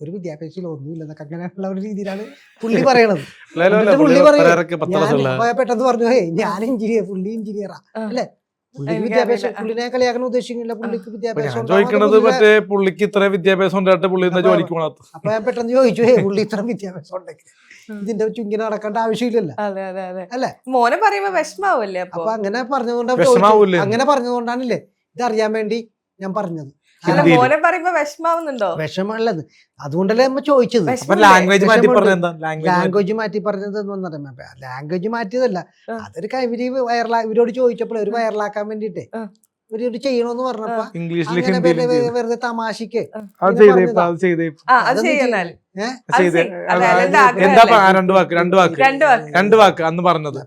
ഒരു വിദ്യാഭ്യാസത്തിൽ ഒന്നുമില്ലെന്നൊക്കെ അങ്ങനെയുള്ള ഒരു രീതിയിലാണ് പുള്ളി പറയണത്. പുള്ളി പറയും പെട്ടെന്ന് പറഞ്ഞു, ഞാൻ എഞ്ചിനീയർ, പുള്ളി എഞ്ചിനീയറാ അല്ലെ. പുള്ളിക്ക് വിദ്യാഭ്യാസം, പുള്ളിനെ കളിയാക്കാൻ ഉദ്ദേശിക്കുന്നില്ല, പുള്ളിക്ക് വിദ്യാഭ്യാസം. പുള്ളിക്ക് ഇത്ര വിദ്യാഭ്യാസം അപ്പൊ ഞാൻ പെട്ടെന്ന് ചോദിച്ചു, പുള്ളി ഇത്ര വിദ്യാഭ്യാസം ഉണ്ടെങ്കിൽ ഇതിന്റെ ചുങ്കിനെ നടക്കേണ്ട ആവശ്യമില്ലല്ലോ അല്ലെ. മോനെ പറയുമ്പോ വിഷമാവല്ലേ. അപ്പൊ അങ്ങനെ പറഞ്ഞതുകൊണ്ടാണല്ലേ ഇതറിയാൻ വേണ്ടി ഞാൻ പറഞ്ഞത്. മോനെ പറയുമ്പോ വിഷമാവുന്നുണ്ടോ? വിഷമമുള്ളത് അതുകൊണ്ടല്ലേ നമ്മ ചോദിച്ചത്. ലാംഗ്വേജ് മാറ്റി പറഞ്ഞത് ലാംഗ്വേജ് മാറ്റിയതല്ല, അതൊരു ഇവരോട് ചോദിച്ചപ്പോൾ ഒരു വൈറലാക്കാൻ വേണ്ടിട്ടേ ഇവരോട് ചെയ്യണോന്ന് പറഞ്ഞപ്പോ വെറുതെ തമാശക്ക്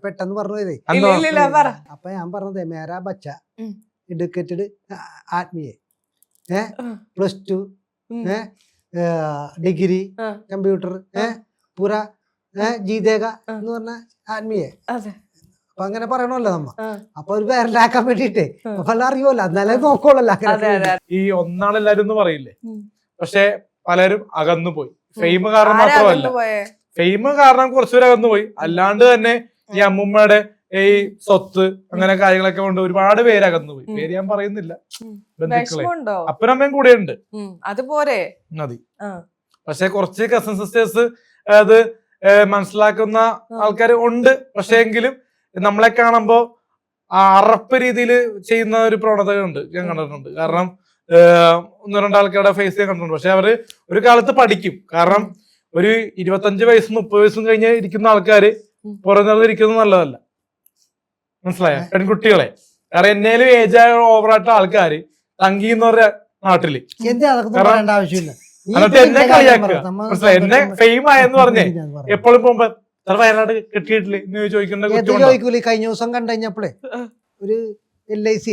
പെട്ടെന്ന് പറഞ്ഞതേ. അപ്പൊ ഞാൻ പറഞ്ഞതേ, മേരാ ബച്ച എഡ്യൂക്കേറ്റഡ് ആത്മീയ, +2, ഡിഗ്രി, കമ്പ്യൂട്ടർ, പൂര ജീതേക എന്ന് പറഞ്ഞ ആത്മീയ. അപ്പൊ അങ്ങനെ പറയണല്ലോ നമ്മ. ആ. അപ്പൊ ഒരു വൈറലാക്കാൻ വേണ്ടിട്ടേ പല അറിയുമല്ലോ, എന്നാലേ നോക്കോളല്ലോ. അതെ അതെ ഈ ഒന്നാണെല്ലാരും എന്ന് പറയില്ലേ, ഉം. പക്ഷെ പലരും അകന്നു പോയി. ഫെയിം കാരണം മാത്രമല്ല, പോയേ ഫെയിം കാരണം കുറച്ചുപേർ അകന്നു പോയി. അല്ലാണ്ട് തന്നെ ഈ അമ്മൂമ്മയുടെ ഈ സ്വത്ത് അങ്ങനെ കാര്യങ്ങളൊക്കെ കൊണ്ട് ഒരുപാട് പേര് അകന്നു പോയി. പേര് ഞാൻ പറയുന്നില്ല, ബന്ധുക്കളെ. വിഷമമുണ്ടോ? അപ്പനമ്മയും കൂടെ ഉണ്ട്, അതുപോലെ മതി. പക്ഷെ കുറച്ച് കസിൻ സിസ്റ്റേഴ്സ് അത് മനസ്സിലാക്കുന്ന ആൾക്കാർ ഉണ്ട്. പക്ഷെ എങ്കിലും നമ്മളെ കാണുമ്പോ അറപ്പ് രീതിയിൽ ചെയ്യുന്ന ഒരു പ്രവണത ഉണ്ട്, ഞാൻ കണ്ടിട്ടുണ്ട്. കാരണം ഒന്ന് രണ്ടാൾക്കാരുടെ ഫേസ് ഞാൻ കണ്ടിട്ടുണ്ട്. പക്ഷെ അവര് ഒരു കാലത്ത് പഠിക്കും. കാരണം ഒരു 25 വയസ്സും 30 വയസ്സും കഴിഞ്ഞ് ഇരിക്കുന്ന ആൾക്കാര് പുറത്തിരിക്കുന്നത് നല്ലതല്ല, മനസ്സിലായ? പെൺകുട്ടികളെ. കാരണം എന്നേലും ഏജ് ഓവറായിട്ട് ആൾക്കാര് തങ്കി എന്ന് പറഞ്ഞ നാട്ടില് എന്താ അതൊക്കെ പറയേണ്ട ആവശ്യമില്ല. എന്നിട്ട് എന്നെ കളിയാക്കുക, മനസ്സിലായി? എന്നെ ഫെയിം ആയെന്ന് പറഞ്ഞേ എപ്പോഴും പോകുമ്പോ വയനാട് കിട്ടിയിട്ടില്ലേ എന്ന് ചോദിക്കേണ്ട ചോദിക്കൂല. കഴിഞ്ഞ ദിവസം കണ്ടുകഴിഞ്ഞപ്പോഴേ ഒരു LIC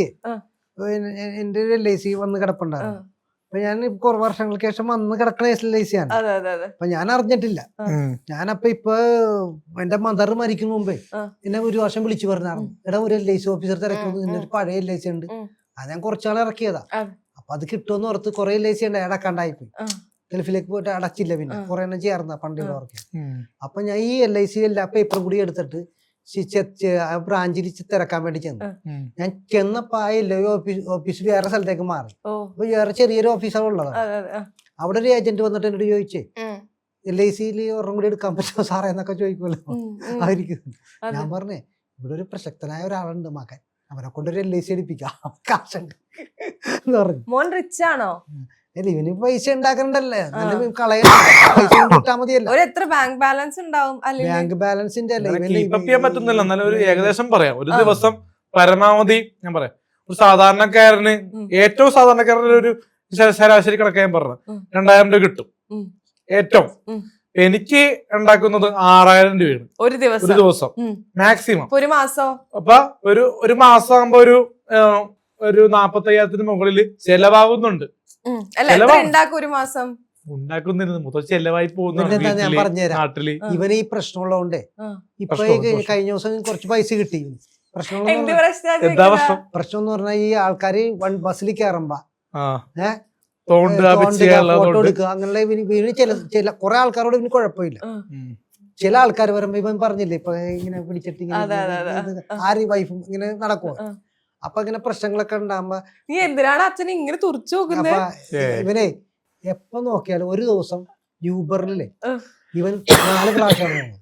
എന്റെ ഒരു LIC വന്ന് കിടപ്പുണ്ടായിരുന്നു. അപ്പൊ ഞാൻ കുറെ വർഷങ്ങൾക്ക് ശേഷം വന്ന് കിടക്കണ LIC ആണ്. അപ്പൊ ഞാൻ അറിഞ്ഞിട്ടില്ല. ഞാനപ്പൊ ഇപ്പൊ എന്റെ മദർ മരിക്കുന്ന മുമ്പേ എന്നെ ഒരു വർഷം വിളിച്ചു പറഞ്ഞായിരുന്നു, എടാ ഒരു LIC ഓഫീസർ തിരക്കുന്നത്, നിന്റെ ഒരു പഴയ LIC ഉണ്ട്, അത് ഞാൻ കുറച്ചാൾ ഇറക്കിയതാ. അപ്പൊ അത് കിട്ടുമെന്ന് ഓർത്ത് കുറെ LIC ഉണ്ട് അടക്കാണ്ടായിപ്പോയി. ഗൾഫിലേക്ക് പോയിട്ട് അടച്ചില്ല. പിന്നെ കുറെ എണ്ണം ചേർന്ന പണ്ടിവിടെ വർക്ക്. അപ്പൊ ഞാൻ ഈ LIC എല്ലാ പേപ്പറും കൂടി എടുത്തിട്ട് ബ്രാഞ്ചിൽ തിരക്കാൻ വേണ്ടി ചെന്നു. ഞാൻ ചെന്നപ്പോ ആ ഓഫീസിൽ വേറെ സ്ഥലത്തേക്ക് മാറി. അപ്പൊ വേറെ ചെറിയൊരു ഓഫീസാണ് ഉള്ളത്. അവിടെ ഒരു ഏജന്റ് വന്നിട്ട് എന്നോട് ചോദിച്ചേ, LICയിൽ ഒരെണ്ണം കൂടി എടുക്കാൻ പറ്റുമോ സാറേ എന്നൊക്കെ ചോദിക്കുമല്ലോ അവർക്ക്. ഞാൻ പറഞ്ഞേ, ഇവിടെ ഒരു പ്രശസ്തനായ ഒരാളുണ്ട് മകൻ, അവനെ കൊണ്ടൊരു LIC എടുപ്പിക്കാം, കാശുണ്ട് എന്ന് പറഞ്ഞു. മോൻ റിച്ച് ആണോ? ഇവന് പൈസ ഉണ്ടാക്കണ്ടല്ലേ, കളയാൻ പൈസ കിട്ടാ മതിയല്ലോ. എത്ര ബാങ്ക് ബാലൻസ് ഉണ്ടാവും? ബാങ്ക് ബാലൻസിന്റെ ചെയ്യാൻ പറ്റുന്നില്ല. എന്നാലും ഒരു ഏകദേശം പറയാം. ഒരു ദിവസം പരമാവധി ഞാൻ പറയാം, ഒരു സാധാരണക്കാരന്, ഏറ്റവും സാധാരണക്കാരന് ഒരു ശരാശരി കണക്ക് ഞാൻ പറഞ്ഞു 2000 രൂപ കിട്ടും ഏറ്റവും. എനിക്ക് ഉണ്ടാക്കുന്നത് 6000 രൂപയാണ് ഒരു ദിവസം മാക്സിമം. ഒരു മാസം അപ്പൊ ഒരു മാസം ആകുമ്പോ ഒരു 45,000 മുകളിൽ ചെലവാകുന്നുണ്ട്. ഒരു മാസം ഉണ്ടാക്കുന്നില്ല, മൊത്തം ചെലവായി പോകുന്നു ഞാൻ പറഞ്ഞുതരാം. നാട്ടില്. ഇവന് ഈ പ്രശ്നമുള്ളതുകൊണ്ടേ ഇപ്പൊ കഴിഞ്ഞ ദിവസം കുറച്ച് പൈസ കിട്ടി. പ്രശ്നം എന്ന് പറഞ്ഞാൽ ഈ ആൾക്കാര് ബസ്സിൽ കയറുമ്പോ ഫോട്ടോ എടുക്കുക, അങ്ങനെയുള്ള ചില കുറെ ആൾക്കാരോട് ഇവന് കുഴപ്പമില്ല. ചില ആൾക്കാർ വരുമ്പോ ഇവൻ പറഞ്ഞില്ലേ ഇപ്പൊ ഇങ്ങനെ പിടിച്ചിട്ട് ആര് വൈഫും ഇങ്ങനെ നടക്കുവോ. അപ്പൊ ഇങ്ങനെ പ്രശ്നങ്ങളൊക്കെ ഉണ്ടാകുമ്പോ നീ എന്തിനാണ് അച്ഛനെ ഇങ്ങനെ തുറച്ചു നോക്കുന്നത്? ഇവനെ എപ്പൊ നോക്കിയാലും ഒരു ദിവസം യൂബറിലെ ഇവൻ 4 പ്രാവശ്യമാണ്.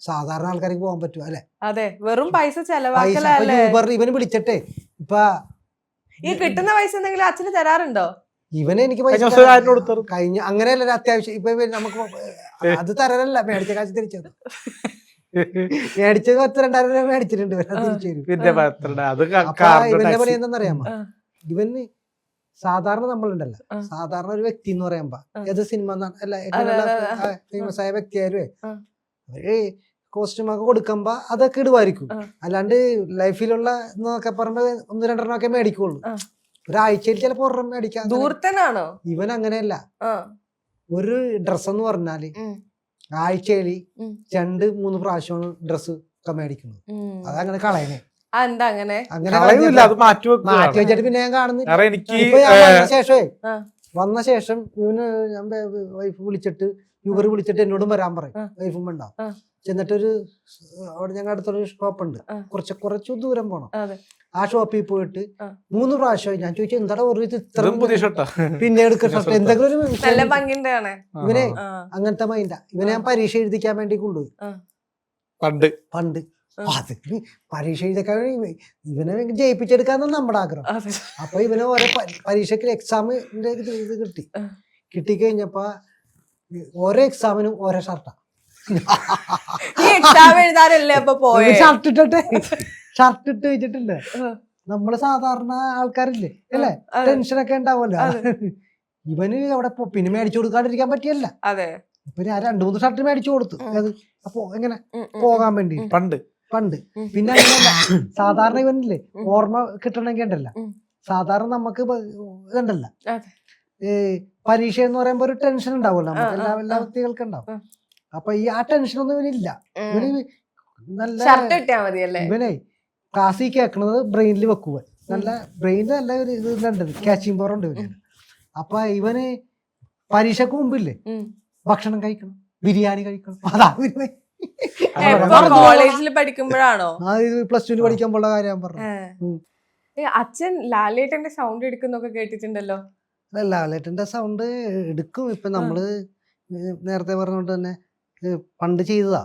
സാധാരണ ആൾക്കാർക്ക് പോകാൻ പറ്റും അല്ലെ? അതെ, വെറും പൈസ ചെലവാക്കലല്ലേ. യൂബറിൽ ഇവന് വിളിച്ചിട്ടെ ഇപ്പൊ ഈ കിട്ടുന്ന പൈസ എന്തെങ്കിലും അച്ഛന് തരാറുണ്ടോ? ഇവനെ എനിക്ക് പൈസ കഴിഞ്ഞ അങ്ങനെയല്ല, അത്യാവശ്യം ഇപ്പൊ നമുക്ക് അത് തരാനല്ല, മേടിച്ച കാശ് തിരിച്ചത്. മേടിച്ചത് 10,000-2000 രൂപ മേടിച്ചിട്ടുണ്ട്. ഇവന്റെ പണി എന്താന്നറിയാമോ? ഇവന് സാധാരണ നമ്മളുണ്ടല്ലോ, സാധാരണ ഒരു വ്യക്തി എന്ന് പറയുമ്പോ ഏത് സിനിമ ഫേമസ് ആയ വ്യക്തിയായാലേ അവര് കോസ്റ്റ്യൂമൊക്കെ കൊടുക്കുമ്പോ അതൊക്കെ ഇടുവായിരിക്കും. അല്ലാണ്ട് ലൈഫിലുള്ള എന്നൊക്കെ പറയുമ്പോ 1-2 ഒക്കെ മേടിക്കുള്ളൂ. ഒരാഴ്ചയിൽ ചിലപ്പോ 1 മേടിക്കാം. ദൂരത്തനാണോ ഇവൻ? അങ്ങനെയല്ല, ഒരു ഡ്രസ് എന്ന് പറഞ്ഞാല് ആഴ്ചയിൽ 2-3 പ്രാവശ്യമാണ് ഡ്രസ് ഒക്കെ മേടിക്കുന്നത്. അതങ്ങനെ കളയണേ. മാറ്റി വെച്ചിട്ട് പിന്നെ ഞാൻ കാണുന്നില്ല. വന്ന ശേഷം ഇവന് വൈഫ് വിളിച്ചിട്ട് യൂബർ വിളിച്ചിട്ട് എന്നോടും വരാൻ പറയും. വൈഫും ഉണ്ടാവും. ചെന്നിട്ടൊരു അവിടെ ഞങ്ങളുടെ അടുത്തൊരു ഷോപ്പ് ഉണ്ട്, കുറച്ചു ദൂരം പോണം. ആ ഷോപ്പിൽ പോയിട്ട് 3 പ്രാവശ്യമായി ഞാൻ ചോദിച്ചു എന്താടാ പിന്നെ എടുക്കുന്ന എന്തെങ്കിലും ഇവനെ അങ്ങനത്തെ മൈൻഡാ. ഇവനെ ഞാൻ പരീക്ഷ എഴുതിക്കാൻ വേണ്ടി കൊണ്ടുപോയി പണ്ട്. അത് പരീക്ഷ എഴുതിക്കാൻ ഇവനെ ജയിപ്പിച്ചെടുക്കാന്നാണ് നമ്മുടെ ആഗ്രഹം. അപ്പൊ ഇവന് ഓരോ പരീക്ഷയ്ക്ക് എക്സാമിന്റെ ഇത് കിട്ടിക്കഴിഞ്ഞപ്പോ ഓരോ എക്സാമിനും ഓരോ ഷർട്ടാ. ഷർട്ട് ഇട്ട് വെച്ചിട്ടില്ലേ, നമ്മള് സാധാരണ ആൾക്കാരില്ലേ അല്ലേ, ടെൻഷനൊക്കെ ഉണ്ടാവുമല്ലോ. ഇവന് അവിടെ പിന്നെ മേടിച്ചു കൊടുക്കാണ്ടിരിക്കാൻ പറ്റിയല്ല. ഇപ്പൊ ഞാൻ 2-3 ഷർട്ട് മേടിച്ചു കൊടുത്തു. അപ്പൊ എങ്ങനെ പോകാൻ വേണ്ടി പണ്ട്. പിന്നെ അങ്ങനെയല്ല, സാധാരണ ഇവനില്ലേ ഓർമ്മ കിട്ടണമെങ്കിൽ ഉണ്ടല്ല, സാധാരണ നമുക്ക് ഇതുണ്ടല്ല, പരീക്ഷ എന്ന് പറയുമ്പോ ഒരു ടെൻഷൻ ഉണ്ടാവുമല്ലോ നമുക്ക്, എല്ലാ വ്യക്തികൾക്കും ഉണ്ടാവും. അപ്പൊ ഈ ആ ടെൻഷനൊന്നും ഇവനില്ല. ഇവന് നല്ല ഷർട്ട് ഇട്ടാ മതിയല്ലേ? ഇവനെ ക്ലാസ്സിൽ കേൾക്കണത് ബ്രെയിനിൽ വെക്കുക. നല്ല ബ്രെയിനിൽ നല്ല ഒരു ഇതുണ്ട്, ക്യാച്ചിങ് പവർ ഉണ്ട് ഇവന്. അപ്പൊ ഇവന് പരീക്ഷക്ക് മുമ്പില്ലേ ഭക്ഷണം കഴിക്കണം, ബിരിയാണി കഴിക്കണം. അതാ കോളേജിൽ പഠിക്കുമ്പോഴാണോ? +2 പഠിക്കുമ്പോഴുള്ള കാര്യം ഞാൻ പറഞ്ഞു. അച്ഛൻ ലാലേട്ടന്റെ സൗണ്ട് എടുക്കുന്നൊക്കെ കേട്ടിട്ടുണ്ടല്ലോ. ലാലേട്ടന്റെ സൗണ്ട് എടുക്കും. ഇപ്പൊ നമ്മള് നേരത്തെ പറഞ്ഞോണ്ട് തന്നെ പണ്ട് ചെയ്തതാ.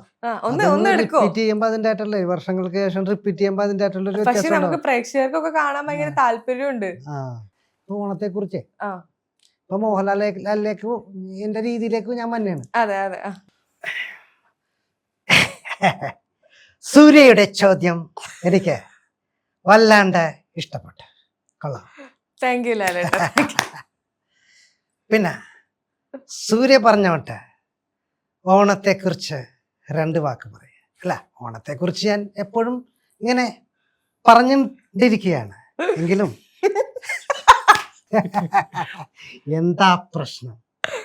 റിപ്പീറ്റ് ചെയ്യുമ്പോ അതിന്റെ ആയിട്ടുള്ള വർഷങ്ങൾക്ക് ശേഷം റിപ്പീറ്റ് ചെയ്യുമ്പോ അതിന്റെ ആയിട്ടുള്ള ഒരു പക്ഷെ നമുക്ക് പ്രേക്ഷകർക്കൊക്കെ കാണാൻ ഭയങ്കര താല്പര്യമുണ്ട്. ഓണത്തെ കുറിച്ച് ഇപ്പൊ മോഹൻലാലിലേക്ക് എന്റെ രീതിയിലേക്ക് ഞാൻ മന്നെയാണ്. അതെ അതെ. സൂര്യയുടെ ചോദ്യം എനിക്ക് വല്ലാണ്ട് ഇഷ്ടപ്പെട്ടു. കൊള്ളാം. താങ്ക് യു ലാലേട്ട. പിന്നെ സൂര്യ പറഞ്ഞോട്ടെ ഓണത്തെ കുറിച്ച് 2 വാക്ക് പറയാം. അല്ല, ഓണത്തെ കുറിച്ച് ഞാൻ എപ്പോഴും ഇങ്ങനെ പറഞ്ഞിരിക്കുകയാണ്. എങ്കിലും എന്താ പ്രശ്നം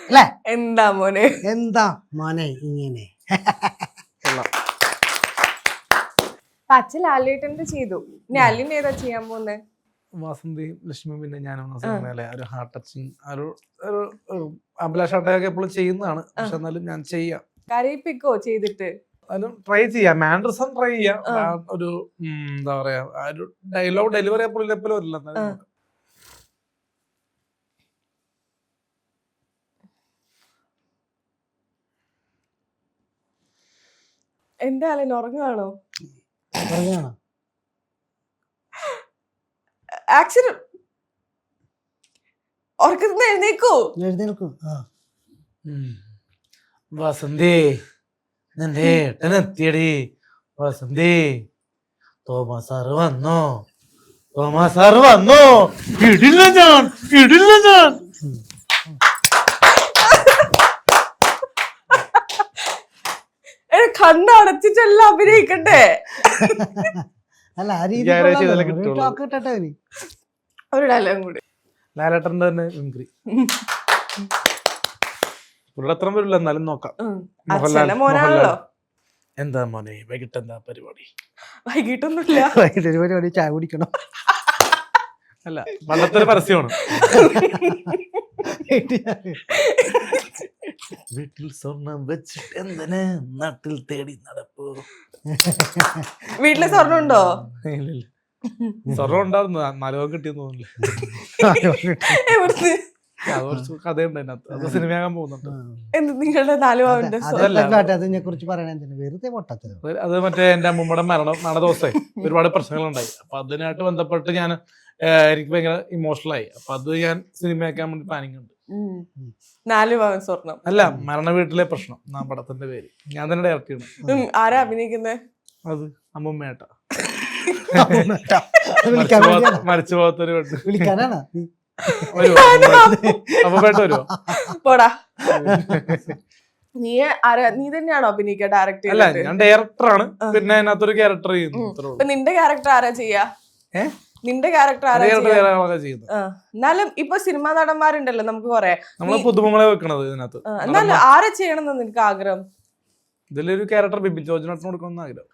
അല്ലേ? എന്താ മോനെ ഇങ്ങനെ? അച്ഛൻ ലാലേട്ടന്റെ ചെയ്തു. ഇനി അലിൻ ഏതാ ചെയ്യാൻ പോകുന്നത്? വാസന്തിയും ലക്ഷ്മി പിന്നെ ഞാനും സിനിമയിലെ ഒരു ഹാർട്ട് ടച്ചിങ് ഒരു അഭിലാഷാട്ടൊക്കെ എപ്പോഴും ചെയ്യുന്നതാണ്. പക്ഷെ എന്നാലും ഞാൻ ചെയ്യാം. കരയിപ്പിക്കോ ചെയ്തിട്ട്? അതിലും ട്രൈ ചെയ്യാം. മാൻഡ്രസം ട്രൈ ചെയ്യാം. ഒരു എന്താ പറയാ, ഒരു ഡയലോഗ് ഡെലിവറി എപ്പോഴും എപ്പോഴും വരില്ല. എന്താ അലൻ ഉറങ്ങുകയാണോ? ആക്ഷൻ ഉറക്കത്തിന് എഴുന്നേക്കൂ. വസന്തി നിന്റെ ഏട്ടനെത്തിയടി. വസന്തി തോമസ് സാറ് വന്നോ? ഇടില്ല ഞാൻ. കണ്ണടച്ചിട്ടെല്ലാം അഭിനയിക്കട്ടെ. അല്ല, ഒരു ഡയലോഗ് കൂടി. ലാലേട്ടന്റെ തന്നെ മിമിക്രി അത്ര വരില്ല, എന്നാലും നോക്കാം. മോനാണല്ലോ. എന്താ മോനെ വൈകിട്ട് എന്താ പരിപാടി? വൈകിട്ടൊന്നുമില്ല, പരിപാടി ചായ കുടിക്കണം. അല്ല, വള്ളത്തൊരു പരസ്യമാണ്. വീട്ടിൽ സ്വർണം വെച്ചിട്ട് എന്തിന് നാട്ടിൽ തേടി നടപ്പോ? വീട്ടില് സ്വർണം ഉണ്ടോ? സ്വർണം ഉണ്ടായിരുന്നു, 4 രൂപ കിട്ടിയെന്ന് തോന്നില്ല. കഥയുണ്ട് അതിനകത്ത്. അത് സിനിമയാകാൻ പോകുന്നുണ്ട്. നിങ്ങളുടെ 4 പവന്റെ അതിനെ കുറിച്ച് പറയണ വെറുതെ പൊട്ടത്തില്ല. അത് മറ്റേ എന്റെ അമ്മൂമ്മയുടെ നടദിവസേ ഒരുപാട് പ്രശ്നങ്ങളുണ്ടായി. അപ്പൊ അതിനായിട്ട് ബന്ധപ്പെട്ട് ഞാൻ എനിക്ക് ഭയങ്കര ഇമോഷണൽ ആയി. അപ്പൊ അത് ഞാൻ സിനിമയാക്കാൻ വേണ്ടി പ്ലാനിങ് ഉണ്ട്. 4 പവൻ സ്വർണം. അല്ല, മരണ വീട്ടിലെ പ്രശ്നം എന്നാ പടത്തിന്റെ പേര്. ഞാൻ തന്നെ ഡയറക്റ്റ് ചെയ്യണം. ആരാ അഭിനയിക്കുന്നത്? അത് അമ്മൂമ്മേട്ട. മരിച്ചു പോകാത്തൊരു വിളിക്കാനാണ്. അമ്മൂമ്മേട്ട വരുമോ? പോടാ. നീ തന്നെയാണോ അഭിനയിക്കുക, ഡയറക്ട്? അല്ല, ഞാൻ ഡയറക്ടറാണ്. പിന്നെ അതിനകത്തൊരു ക്യാരക്ടർ ചെയ്യുന്നു. നിന്റെ ക്യാരക്ടർ ആരാ ചെയ്യാ? നിന്റെ ക്യാരക്ടർ ആരാ ചെയ്യുന്നത്? എന്നാലും ഇപ്പൊ സിനിമാ നടന്മാരുണ്ടല്ലോ നമുക്ക് കൊറേ. നമ്മള് പുതുമുഖങ്ങളെ വെക്കണത് ഇതിനകത്ത്. എന്നാലും ആരെ ചെയ്യണമെന്ന് നിനക്ക് ആഗ്രഹം? ഇതിലൊരു ക്യാരക്ടർ ബിബിൻ ജോർജിനോട് കൊടുക്കണം ആഗ്രഹം.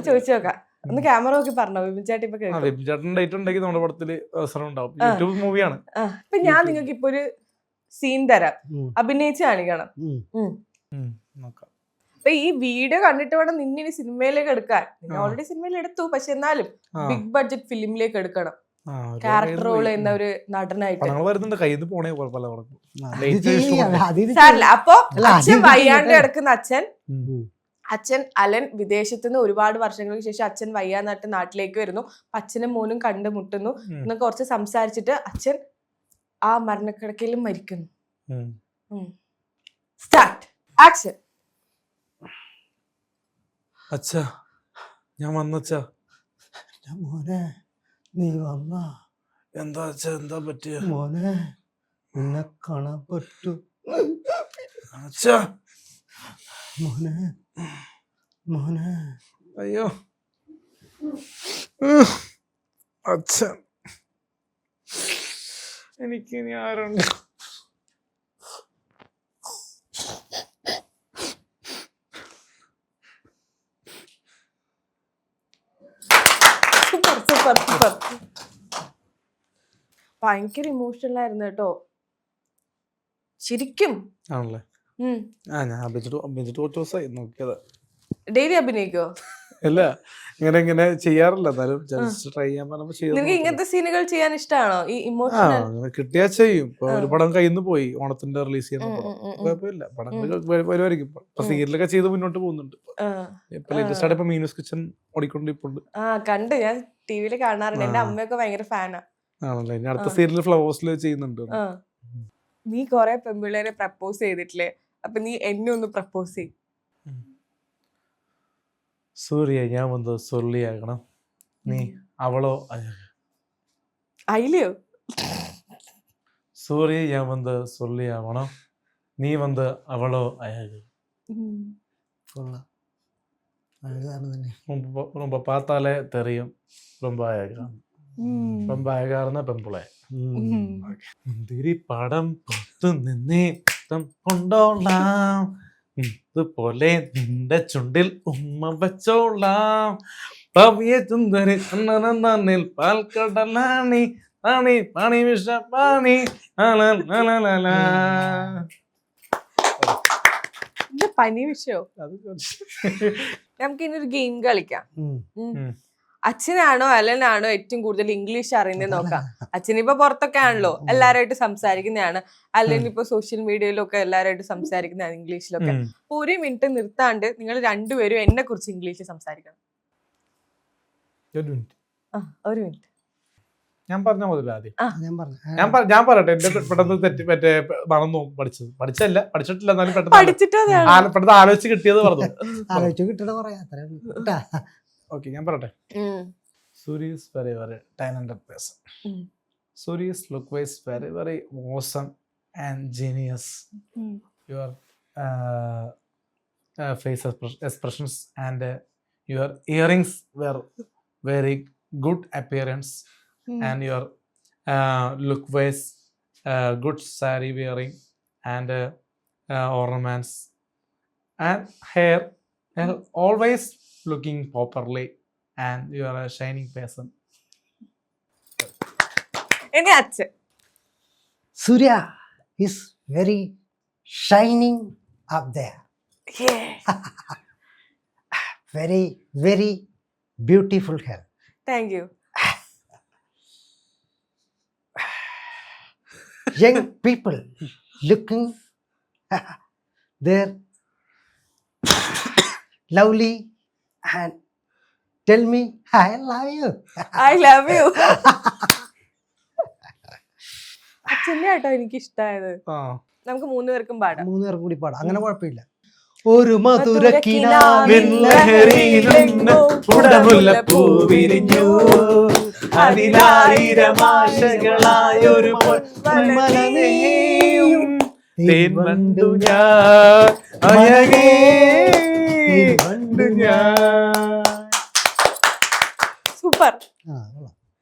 ചോദിച്ചു നോക്കാം. ഒന്ന് ക്യാമറ നോക്കി പറഞ്ഞോ. ബിബിൻ ചേട്ടൻ ഇപ്പൊ കേൾക്കും. ബിബിൻ ചേട്ടൻ ഡേറ്റ് ഉണ്ടെങ്കിൽ നമ്മുടെ പടത്തില് അവസരം ഉണ്ടാവും. യൂട്യൂബ് മൂവിയാണ്. ഇപ്പൊ ഞാൻ നിങ്ങൾക്ക് ഇപ്പൊ ഒരു സീൻ തരാം, അഭിനയിച്ച് കാണിക്കണം. നോക്കാം. അപ്പൊ ഈ വീഡിയോ കണ്ടിട്ട് വേണം നിന്നെ സിനിമയിലേക്ക് എടുക്കാൻ. ഓൾറെഡി സിനിമയിൽ എടുത്തു, പക്ഷെ എന്നാലും ബിഗ് ബഡ്ജറ്റ് ഫിലിമിലേക്ക് എടുക്കണം. ക്യാരക്ടർ റോൾ ചെയ്യുന്ന ഒരു നടനായിട്ട്. അപ്പൊ അച്ഛൻ വയ്യാണ്ട് കിടക്കുന്ന അച്ഛൻ അലൻ വിദേശത്ത് നിന്ന് ഒരുപാട് വർഷങ്ങൾക്ക് ശേഷം അച്ഛൻ വയ്യാന്നിട്ട് നാട്ടിലേക്ക് വരുന്നു. അച്ഛനും മോനും കണ്ടുമുട്ടുന്നു. എന്നൊക്കെ കുറച്ച് സംസാരിച്ചിട്ട് അച്ഛൻ ആ മരണക്കിടക്കയിലും മരിക്കുന്നു. സ്റ്റാർട്ട്. ആക്ഷൻ. അച്ഛാ, ഞാൻ വന്നച്ചാ. മോനെ, നീ വന്ന? എന്താ അച്ഛാ, എന്താ പറ്റിയ? മോനെ, നിന്നെ കാണാൻ പറ്റൂ? അച്ഛാ, മോനെ. അയ്യോ അച്ഛാ, എനിക്കിനി ആരുണ്ട്? Super super. ഭയങ്കര ഇമോഷണൽ ആയിരുന്നു കേട്ടോ ശരിക്കും. ആണല്ലേ? ഞാൻ അഭിനയിച്ചിട്ട് കുറച്ച് ദിവസമായി നോക്കിയത്. ഡെയിലി അഭിനയിക്കോ? അല്ല, ഇങ്ങനെ ചെയ്യാറില്ല, എന്നാലും ജസ്റ്റ് ട്രൈ ചെയ്യാൻ പറഞ്ഞപ്പോ നിനക്ക് ഇങ്ങനത്തെ സീനുകൾ ചെയ്യാൻ ഇഷ്ടമാണോ? ഈ ഇമോഷണൽ കിട്ടിയാ ചെയ്യും. ഇപ്പൊ ഒരു പടം കയ്യിൽ നിന്ന് പോയി, ഓണത്തിന്റെ റിലീസ് ചെയ്യുന്ന പടം, കുഴപ്പമില്ല, പടങ്ങൾ വരുമായിരിക്കും. ഇപ്പൊ സീരിയലൊക്കെ ചെയ്ത് മുന്നോട്ട് പോകുന്നുണ്ട്. ഇപ്പൊ ലേറ്റസ്റ്റ് ആയിട്ട് ഇപ്പൊ മീനൂസ് കിച്ചൺ ഓടിക്കൊണ്ടിരിപ്പുണ്ട്. കണ്ട് ഞാൻ ടിവിയില് കാണാറുണ്ട്. എന്റെ അമ്മയൊക്കെ ഭയങ്കര ഫാനാ. ആണല്ലേ? ഇനി അടുത്ത സീരിയൽ ഫ്ലവേഴ്സിൽ ചെയ്യുന്നുണ്ട്. നീ കൊറേ പെൺപിള്ളേരെ പ്രപ്പോസ് ചെയ്തിട്ടില്ലേ? അപ്പൊ നീ എന്നെ ഒന്ന് പ്രപ്പോസ് ചെയ്. സൂര്യ, ഞാൻ വന്ന് സൊല്ലിയാകണം, നീ അവളോ അയിലെയോ? സൂര്യ, ഞാൻ വന്ന് സൊല്ലിയാവണം, നീ വന്ന് അവളോ അയാക്. ரொம்ப பார்த்தாலே தெரியும் ரொம்ப அழகா ரொம்ப அழகான பெம்புளை. മുന്തിരി പടം പൊത്തു നിന്നേ കൊണ്ടോളാം, ഇതുപോലെ നിന്റെ ചുണ്ടിൽ ഉമ്മ വെച്ചോളാം, പവിയ ചുന്ദരി നന്നിൽ പാൽക്കടലാണി ാണി പാണി വിഷ പാണി. പനി വിഷയോ? നമുക്ക് ഇനി ഒരു ഗെയിം കളിക്കാം. അച്ഛനാണോ അലനാണോ ഏറ്റവും കൂടുതൽ ഇംഗ്ലീഷ് അറിയുന്നത് നോക്കാം. അച്ഛനിപ്പോ പുറത്തൊക്കെ ആണല്ലോ, എല്ലാവരുമായിട്ട് സംസാരിക്കുന്നതാണ്. അല്ലെങ്കിൽ ഇപ്പൊ സോഷ്യൽ മീഡിയയിലൊക്കെ എല്ലാവരുമായിട്ട് സംസാരിക്കുന്നതാണ് ഇംഗ്ലീഷിലൊക്കെ. അപ്പൊ 1 മിനിറ്റ് നിർത്താണ്ട് നിങ്ങൾ രണ്ടുപേരും എന്നെ കുറിച്ച് ഇംഗ്ലീഷിൽ സംസാരിക്കണം. 1 മിനിറ്റ്. ഞാൻ പറഞ്ഞ മുതൽ ആദ്യം ഞാൻ പറയട്ടെ. എന്റെ പെട്ടെന്ന് തെറ്റി മറ്റേ മറന്നു പഠിച്ചല്ല, പഠിച്ചിട്ടില്ല, എന്നാലും പെട്ടെന്ന് ആലോചിച്ച് കിട്ടിയത് പറഞ്ഞു. ഓക്കെ, ഞാൻ പറയട്ടെ. Suri is very, very talented person. Suri is look wise very, very awesome and genius. Your face expressions and your earrings were very good appearance, and your look wise good saree wearing and ornaments and hair always looking properly, and you are a shining person. എന്റെ അച്ഛൻ Surya is very shining up there. Very, very beautiful hair. Thank you. Young people looking their lovely and tell me I love you. I love you. അച്ഛൻ്റെ കേട്ടോ എനിക്ക് ഇഷ്ടമായത്. നമുക്ക് 3 പേർക്കും പാടാം. 3 പേർക്കും കൂടി പാടാം, അങ്ങനെ കുഴപ്പമില്ല. ഒരു മധുരക്കിനാവിൻ ഉടമുല്ലപ്പൂ വിരിഞ്ഞു, അതിലായിരം ആശകളായൊരു പൊന്മലനെയും തേൻവണ്ടു ഞാൻ അഴകേ വണ്ടു ഞാൻ. സൂപ്പർ.